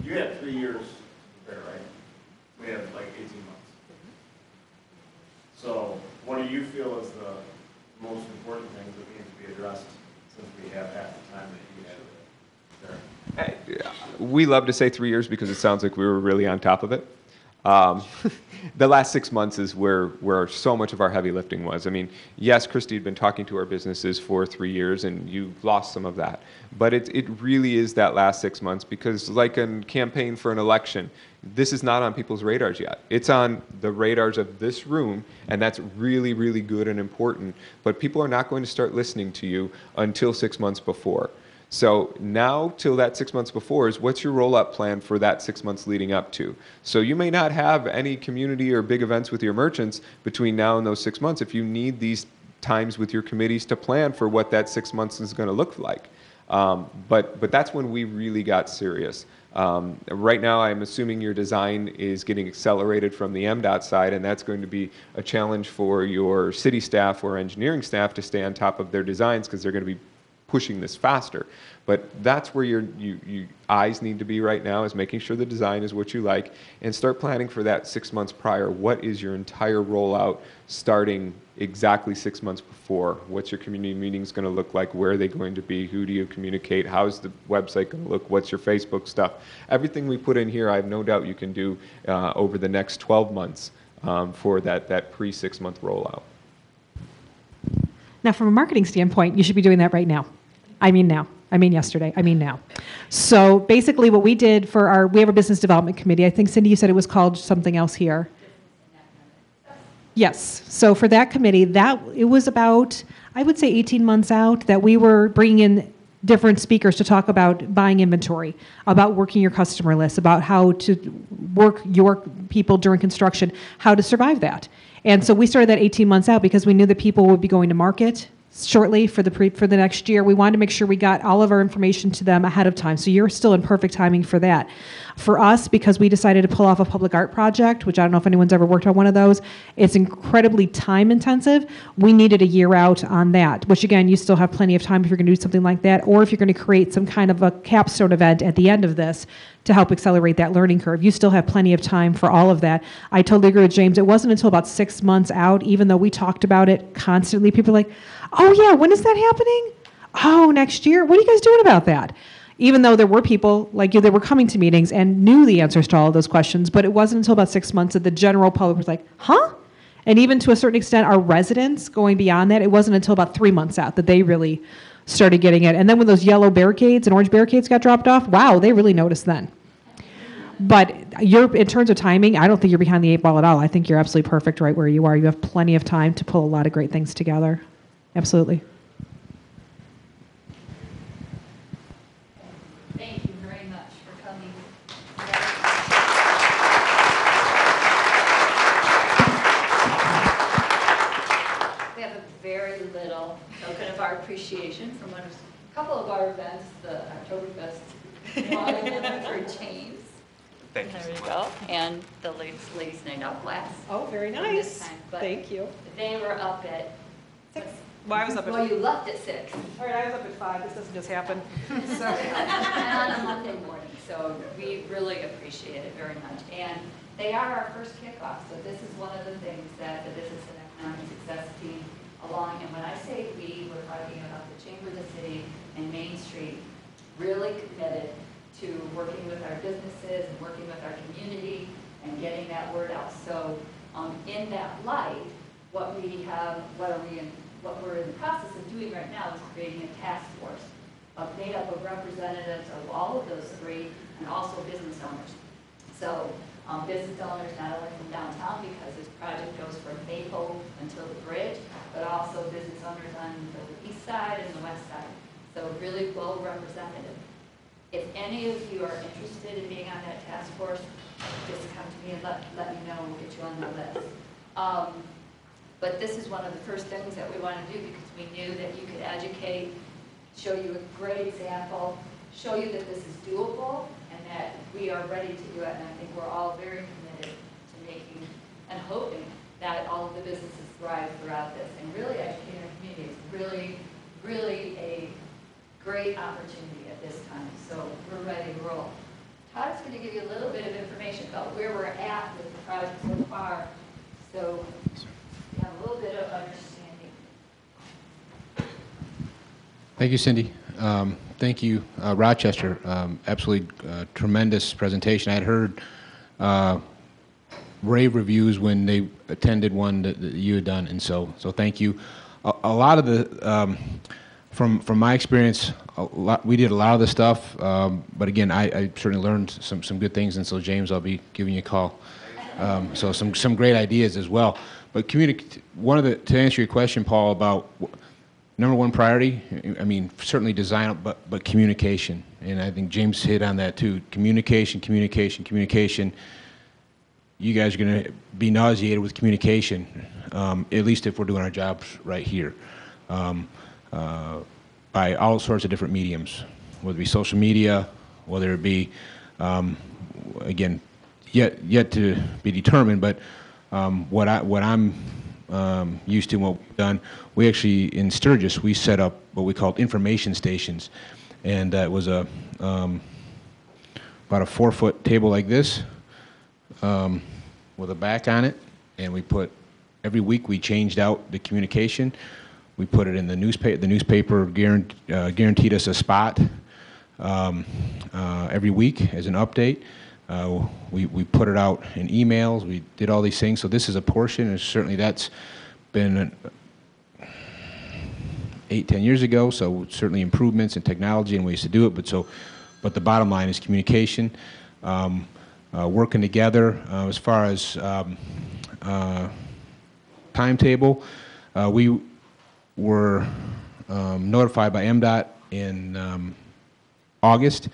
You had 3 years there, right? We had like 18 months. So what do you feel is the most important things that need to be addressed since we have half the time that you had there? We love to say 3 years because it sounds like we were really on top of it. The last 6 months is where so much of our heavy lifting was. I mean, yes, Christy had been talking to our businesses for 3 years, and you've lost some of that. But it really is that last 6 months, because like a campaign for an election, this is not on people's radars yet. It's on the radars of this room, and that's really, really good and important. But people are not going to start listening to you until 6 months before. So now till that 6 months before is what's your roll-up plan for that 6 months leading up to. So you may not have any community or big events with your merchants between now and those 6 months if you need these times with your committees to plan for what that 6 months is going to look like. But that's when we really got serious. Right now I'm assuming your design is getting accelerated from the MDOT side, and that's going to be a challenge for your city staff or engineering staff to stay on top of their designs because they're going to be pushing this faster. But that's where your eyes need to be right now, is making sure the design is what you like, and start planning for that 6 months prior. What is your entire rollout starting exactly 6 months before? What's your community meetings going to look like? Where are they going to be? Who do you communicate? How's the website going to look? What's your Facebook stuff? Everything we put in here, I have no doubt you can do over the next 12 months for that pre-6 month rollout. Now, from a marketing standpoint, you should be doing that right now. I mean now. I mean yesterday. I mean now. So basically what we did for we have a business development committee. I think, Cindy, you said it was called something else here. Yes. So for that committee, it was about, I would say 18 months out, that we were bringing in different speakers to talk about buying inventory, about working your customer list, about how to work your people during construction, how to survive that. And so we started that 18 months out because we knew that people would be going to market shortly for the next year. We wanted to make sure we got all of our information to them ahead of time. So you're still in perfect timing for that. For us, because we decided to pull off a public art project, which I don't know if anyone's ever worked on one of those, it's incredibly time intensive. We needed a year out on that, which again, you still have plenty of time if you're going to do something like that, or if you're going to create some kind of a capstone event at the end of this to help accelerate that learning curve. You still have plenty of time for all of that. I totally agree with James. It wasn't until about 6 months out, even though we talked about it constantly, people were like, oh yeah, when is that happening? Oh, next year? What are you guys doing about that? Even though there were people like you that were coming to meetings and knew the answers to all of those questions, but it wasn't until about 6 months that the general public was like, huh? And even to a certain extent, our residents going beyond that, it wasn't until about 3 months out that they really started getting it. And then when those yellow barricades and orange barricades got dropped off, wow, they really noticed then. But in terms of timing, I don't think you're behind the 8 ball at all. I think you're absolutely perfect right where you are. You have plenty of time to pull a lot of great things together. Absolutely. Thank you very much for coming. We have a very little token of our appreciation from a couple of our events, the Oktoberfest wine for James. Thank you. There we go. And the ladies' night out class. Oh, very This nice. time, but Thank you. They were up at 6. Well, I was up at Well, you left at 6. All right, I was up at 5. This doesn't just happen. So. And on a Monday morning, so we really appreciate it very much. And they are our first kickoff, so this is one of the things that the Business and Economic Success team along, and when I say we, we're talking about the Chamber of the City and Main Street, really committed to working with our businesses and working with our community and getting that word out. So in that light, what we're in the process of doing right now is creating a task force made up of representatives of all of those three and also business owners. So business owners not only from downtown, because this project goes from Makeover until the bridge, but also business owners on the east side and the west side. So really well represented. If any of you are interested in being on that task force, just come to me and let me know and we'll get you on the list. But this is one of the first things that we want to do because we knew that you could educate, show you a great example, show you that this is doable and that we are ready to do it. And I think we're all very committed to making and hoping that all of the businesses thrive throughout this. And really educating our community is really, really a great opportunity at this time. So we're ready to roll. Todd's going to give you a little bit of information about where we're at with the project so far. So you have a little bit of understanding. Thank you, Cindy. Thank you, Rochester. Absolutely tremendous presentation. I had heard rave reviews when they attended one that you had done, and so thank you. A lot of the, from my experience, we did a lot of the stuff, but again, I certainly learned some good things, and so James, I'll be giving you a call. So some great ideas as well. But to answer your question, Paul, about number one priority, I mean, certainly design, but communication. And I think James hit on that too. Communication. You guys are going to be nauseated with communication, at least if we're doing our jobs right here, by all sorts of different mediums, whether it be social media, whether it be, again, yet to be determined, but what I'm used to and what we've done. We actually, in Sturgis, we set up what we called information stations. And it was about a 4-foot table like this with a back on it. And we put, every week we changed out the communication. We put it in the newspaper. The newspaper guaranteed us a spot every week as an update. We put it out in emails. We did all these things. So this is a portion, and certainly that's been 8-10 years ago. So certainly improvements in technology and ways to do it. But the bottom line is communication, working together. As far as timetable, we were notified by MDOT in August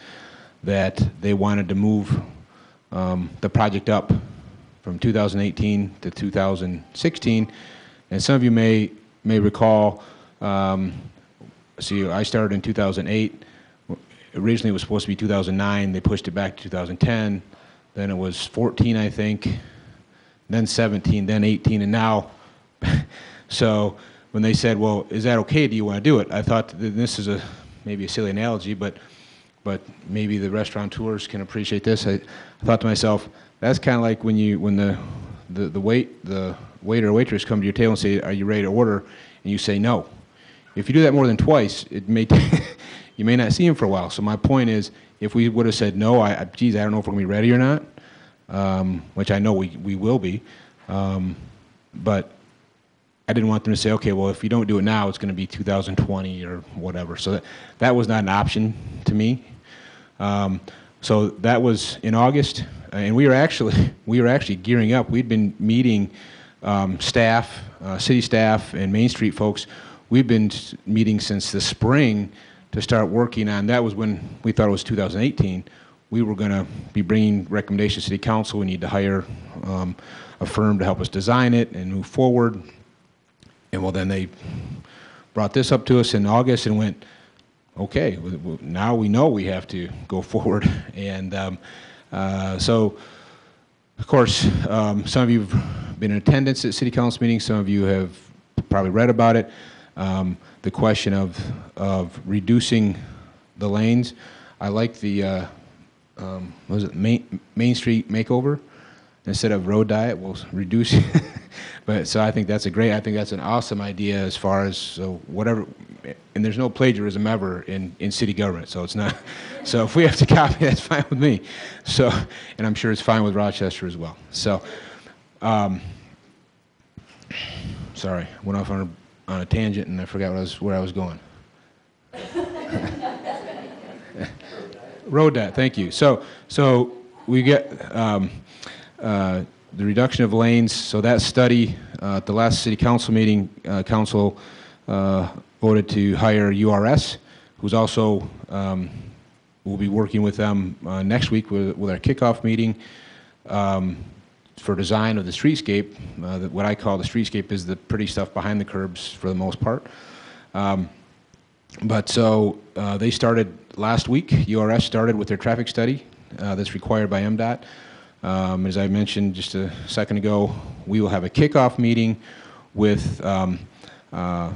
that they wanted to move the project up from 2018 to 2016. And some of you may recall, see, I started in 2008. Originally it was supposed to be 2009. They pushed it back to 2010. Then it was 14, I think. Then 17, then 18, and now. So when they said, well, is that okay? Do you want to do it? I thought that this is maybe a silly analogy, but maybe the restaurateurs can appreciate this. I thought to myself, that's kind of like when the waiter or waitress come to your table and say, are you ready to order? And you say no. If you do that more than twice, it may you may not see him for a while. So my point is, if we would have said no, geez, I don't know if we're going to be ready or not, which I know we will be, but I didn't want them to say, okay, well, if you don't do it now, it's going to be 2020 or whatever. So that was not an option to me. So that was in August, and we were actually gearing up. We'd been meeting staff, city staff, and Main Street folks. We've been meeting since the spring to start working on. That was when we thought it was 2018. We were going to be bringing recommendations to City Council. We need to hire a firm to help us design it and move forward. And well, then they brought this up to us in August and went, okay, now we know we have to go forward. And so, of course, some of you have been in attendance at City Council meetings. Some of you have probably read about it. The question of reducing the lanes. I like the, what was it, Main Street Makeover? Instead of road diet, we'll reduce. But so I think that's an awesome idea as far as, so whatever, and there's no plagiarism ever in city government, so it's not, so if we have to copy, that's fine with me. So, and I'm sure it's fine with Rochester as well. So, sorry, went off on a tangent and I forgot where I was going. Road diet, thank you. So we get, the reduction of lanes, so that study, at the last City Council meeting, Council voted to hire URS, who's also, we'll be working with them next week with our kickoff meeting for design of the streetscape. What I call the streetscape is the pretty stuff behind the curbs for the most part. But so they started last week. URS started with their traffic study that's required by MDOT. As I mentioned just a second ago, we will have a kickoff meeting with, again,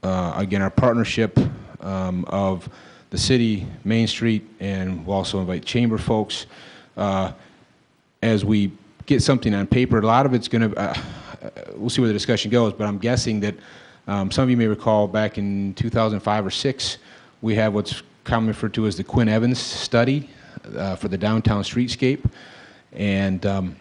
our partnership of the city, Main Street, and we'll also invite chamber folks. As we get something on paper, a lot of it's going to, we'll see where the discussion goes, but I'm guessing that some of you may recall back in 2005 or 6, we have what's commonly referred to as the Quinn Evans study for the downtown streetscape, and a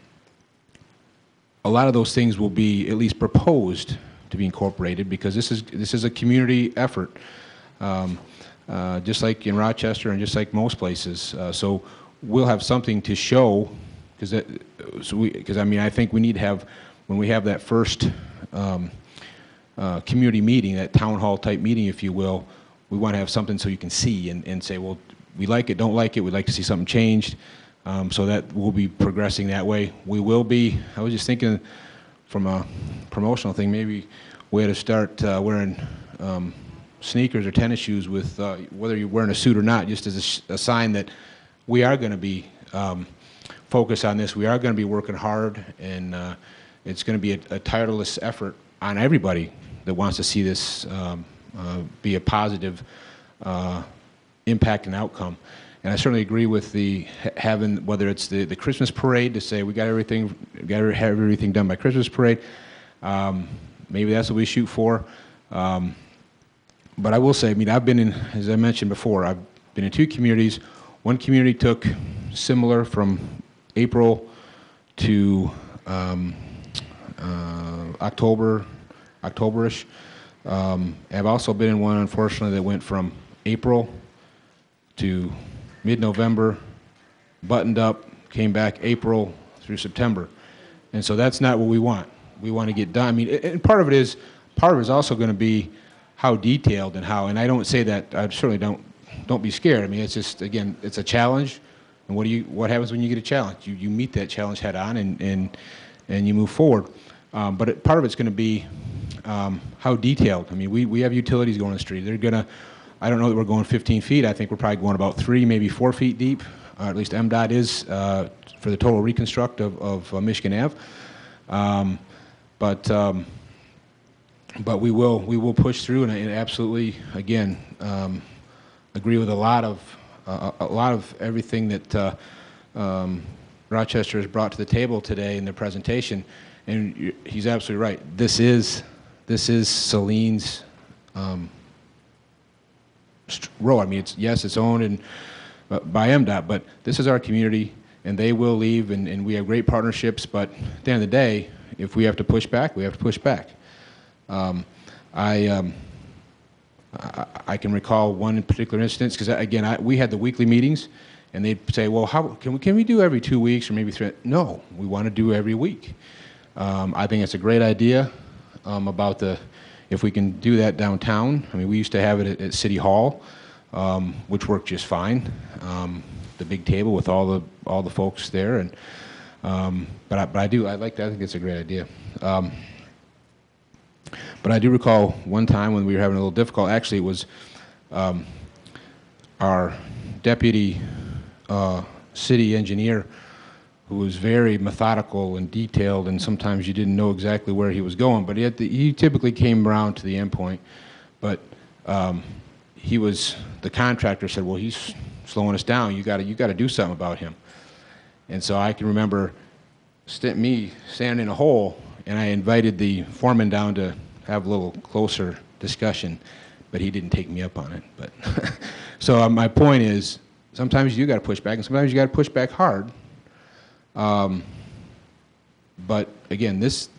lot of those things will be at least proposed to be incorporated because this is a community effort, just like in Rochester and just like most places. So we'll have something to show because I mean I think we need to have, when we have that first community meeting, that town hall type meeting, if you will, we want to have something so you can see and say, well, we like it, don't like it, we'd like to see something changed. So that we'll be progressing that way. We will be, I was just thinking from a promotional thing, maybe we had to start wearing sneakers or tennis shoes with, whether you're wearing a suit or not, just as a sign that we are going to be focused on this. We are going to be working hard, and it's going to be a tireless effort on everybody that wants to see this be a positive impact and outcome. And I certainly agree with the having, whether it's the Christmas parade to say we got to have everything done by Christmas parade. Maybe that's what we shoot for. But I will say, I mean, I've been in, as I mentioned before, I've been in 2 communities. One community took similar from April to October-ish. I've also been in one, unfortunately, that went from April to mid-November, buttoned up, came back April through September. And so that's not what we want. We want to get done. I mean, and part of it is also going to be how detailed and how, and I don't say that, I certainly don't be scared. I mean, it's just, again, it's a challenge. And what happens when you get a challenge? You meet that challenge head on and you move forward. But part of it's going to be how detailed. I mean, we have utilities going on the street. They're going to, I don't know that we're going 15 feet. I think we're probably going about 3, maybe 4 feet deep. At least MDOT is for the total reconstruct of Michigan Ave. But we will push through, and absolutely, again, agree with a lot of everything that Rochester has brought to the table today in their presentation. And he's absolutely right. This is Saline's road. I mean, it's owned by MDOT, but this is our community, and they will leave, and we have great partnerships. But at the end of the day, if we have to push back, we have to push back. I can recall one particular instance because again, we had the weekly meetings, and they'd say, "Well, how can we do every 2 weeks or maybe 3?" No, we want to do every week. I think it's a great idea about if we can do that downtown. I mean, we used to have it at City Hall, which worked just fine. The big table with all the folks there, and but I like that. I think it's a great idea. But I do recall one time when we were having a little difficult. Actually, it was our deputy city engineer, who was very methodical and detailed, and sometimes you didn't know exactly where he was going. But he typically came around to the end point. But the contractor said, "Well, he's slowing us down. You got to do something about him." And so I can remember me standing in a hole, and I invited the foreman down to have a little closer discussion, but he didn't take me up on it. But so my point is, sometimes you got to push back, and sometimes you got to push back hard. But again, this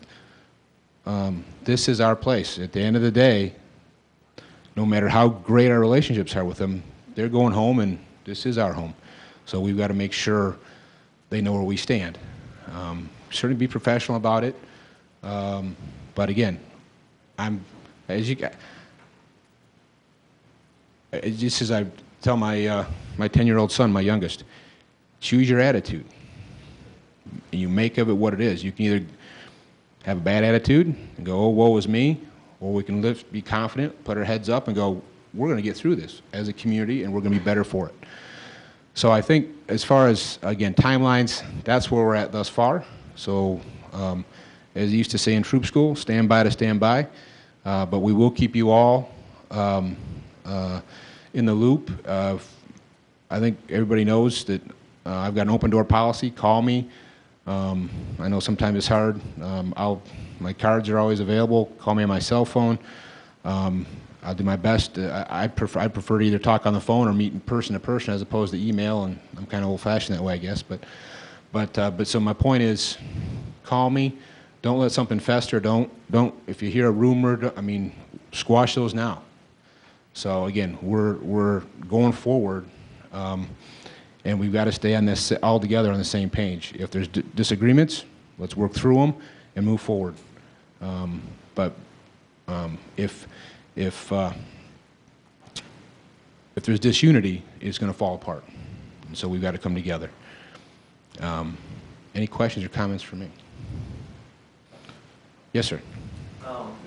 is our place. At the end of the day, no matter how great our relationships are with them, they're going home, and this is our home. So we've got to make sure they know where we stand. Certainly be professional about it. But again, just as I tell my 10-year-old son, my youngest, choose your attitude. And you make of it what it is. You can either have a bad attitude and go, "Oh, woe is me," or we can be confident, put our heads up, and go, "We're going to get through this as a community, and we're going to be better for it." So I think, as far as again timelines, that's where we're at thus far. So, as you used to say in troop school, stand by to stand by. But we will keep you all in the loop. I think everybody knows that I've got an open door policy. Call me. I know sometimes it's hard. My cards are always available. Call me on my cell phone. I'll do my best. I prefer to either talk on the phone or meet in person to person as opposed to email, and I'm kind of old-fashioned that way, I guess. But so my point is, call me. Don't let something fester. Don't. If you hear a rumor, squash those now. So again, we're going forward, and we've got to stay on this all together on the same page. If there's disagreements, let's work through them and move forward. But if there's disunity, it's going to fall apart. And so we've got to come together. Any questions or comments for me? Yes, sir.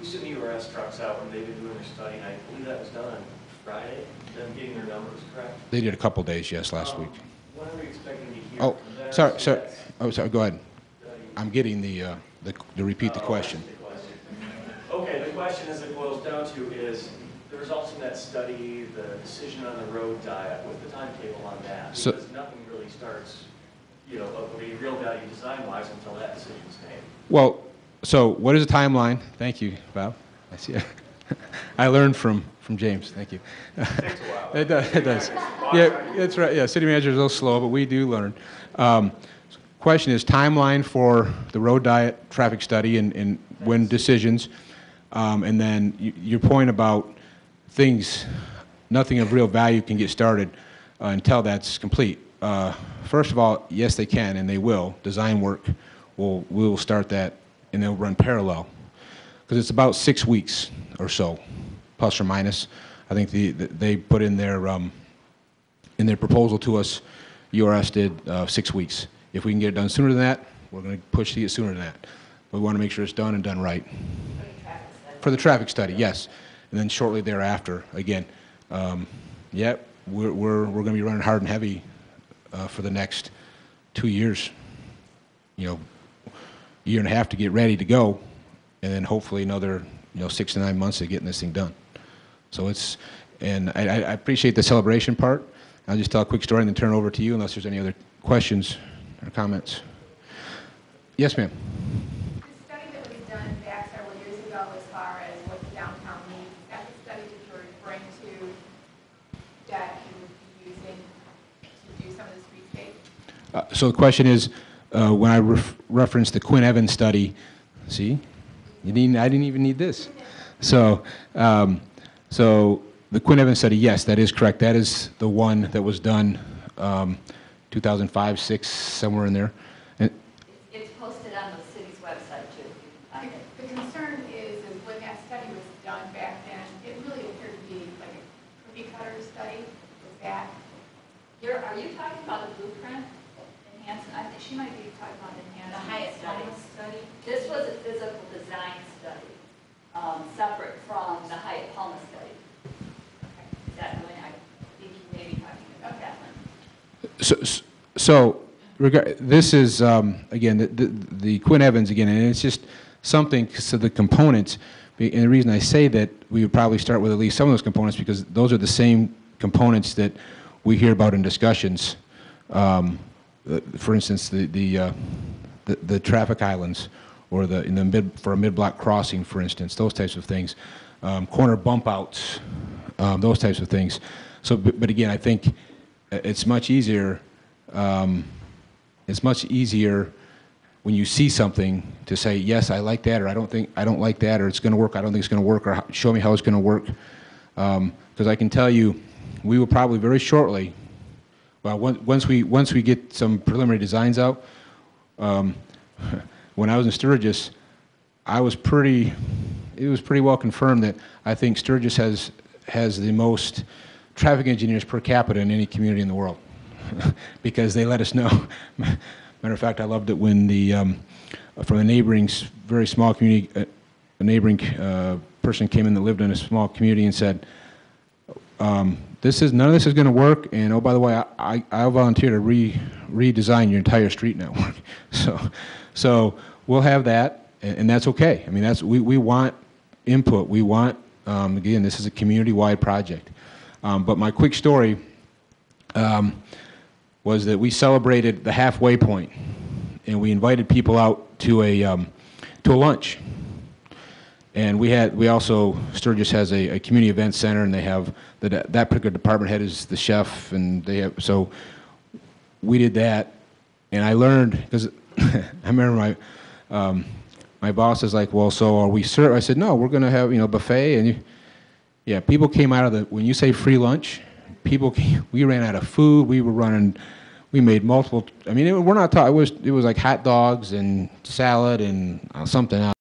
We sent ERS trucks out when they've been doing their study, and I believe that was done on Friday, them getting their numbers correct. They did a couple days, yes, last week. When are we expecting to hear Oh, from them? sorry. Oh, sorry. Go ahead. I'm getting the to repeat the question. Okay, the question as it boils down to is, the results from that study, the decision on the road diet, what's the timetable on that? So- Because nothing really starts, you know, of a real value design-wise until that decision's made. Well, so what is the timeline? Thank you, Bob. I see. I learned from James. Thank you. Takes a while. It does. It does. Yeah, that's right. Yeah, city manager is a little slow, but we do learn. Question is timeline for the road diet traffic study and when decisions, and then your point about things, nothing of real value can get started until that's complete. First of all, yes, they can and they will. Design work we will start that and they'll run parallel because it's about 6 weeks or so, plus or minus. I think they put in their proposal to us, URS did 6 weeks. If we can get it done sooner than that, we're going to push to get sooner than that. But we want to make sure it's done and done right. For the traffic study, yes. And then shortly thereafter, again, yeah, we're going to be running hard and heavy for the next 2 years. You know, year and a half to get ready to go, and then hopefully another 6 to 9 months of getting this thing done. So it's, and I appreciate the celebration part. I'll just tell a quick story and then turn it over to you unless there's any other questions or comments. Yes, ma'am. The study that was done back several years ago as far as what the downtown needs, is that the study that you're referring to that you would be using to do some of the streetscape? So the question is, when I referenced the Quinn Evans study, see, I didn't even need this. So, so the Quinn Evans study, yes, that is correct. That is the one that was done 2005, 6, somewhere in there. And It's posted on the city's website too. The concern is when that study was done back then, it really appeared to be like a cookie cutter study. Was that? Are you talking about the blueprint? Enhancement? I think she might be talking about enhancement. The Hyatt Palmas study? This was a physical design study, separate from the Hyatt Palmas study. Is that the one I think you may be talking about that one? So this is, again, the Quinn Evans, again, and it's just something, so the components, and the reason I say that we would probably start with at least some of those components because those are the same components that we hear about in discussions. For instance, the traffic islands, or for a mid-block crossing, for instance, those types of things, corner bump outs, those types of things. So, but again, I think it's much easier. It's much easier when you see something to say, yes, I like that, or I don't like that, or it's going to work, I don't think it's going to work, or show me how it's going to work. Because I can tell you, we will probably very shortly. Well, once we get some preliminary designs out, when I was in Sturgis, it was pretty well confirmed that I think Sturgis has the most traffic engineers per capita in any community in the world, because they let us know. Matter of fact, I loved it when from a neighboring very small community, a neighboring person came in that lived in a small community and said, none of this is going to work, and oh, by the way, I'll volunteer to redesign your entire street network. So we'll have that, and that's okay. I mean, we want input. We want, again, this is a community-wide project. But my quick story was that we celebrated the halfway point, and we invited people out to a lunch. And we also, Sturgis has a community event center, and they have, that particular department head is the chef, and so we did that, and I learned, because I remember my boss is like, well, so are we served? I said, no, we're going to have, buffet, and yeah, people came out of when you say free lunch, we ran out of food, we made multiple, I mean, we're not talking, it was like hot dogs and salad and something else.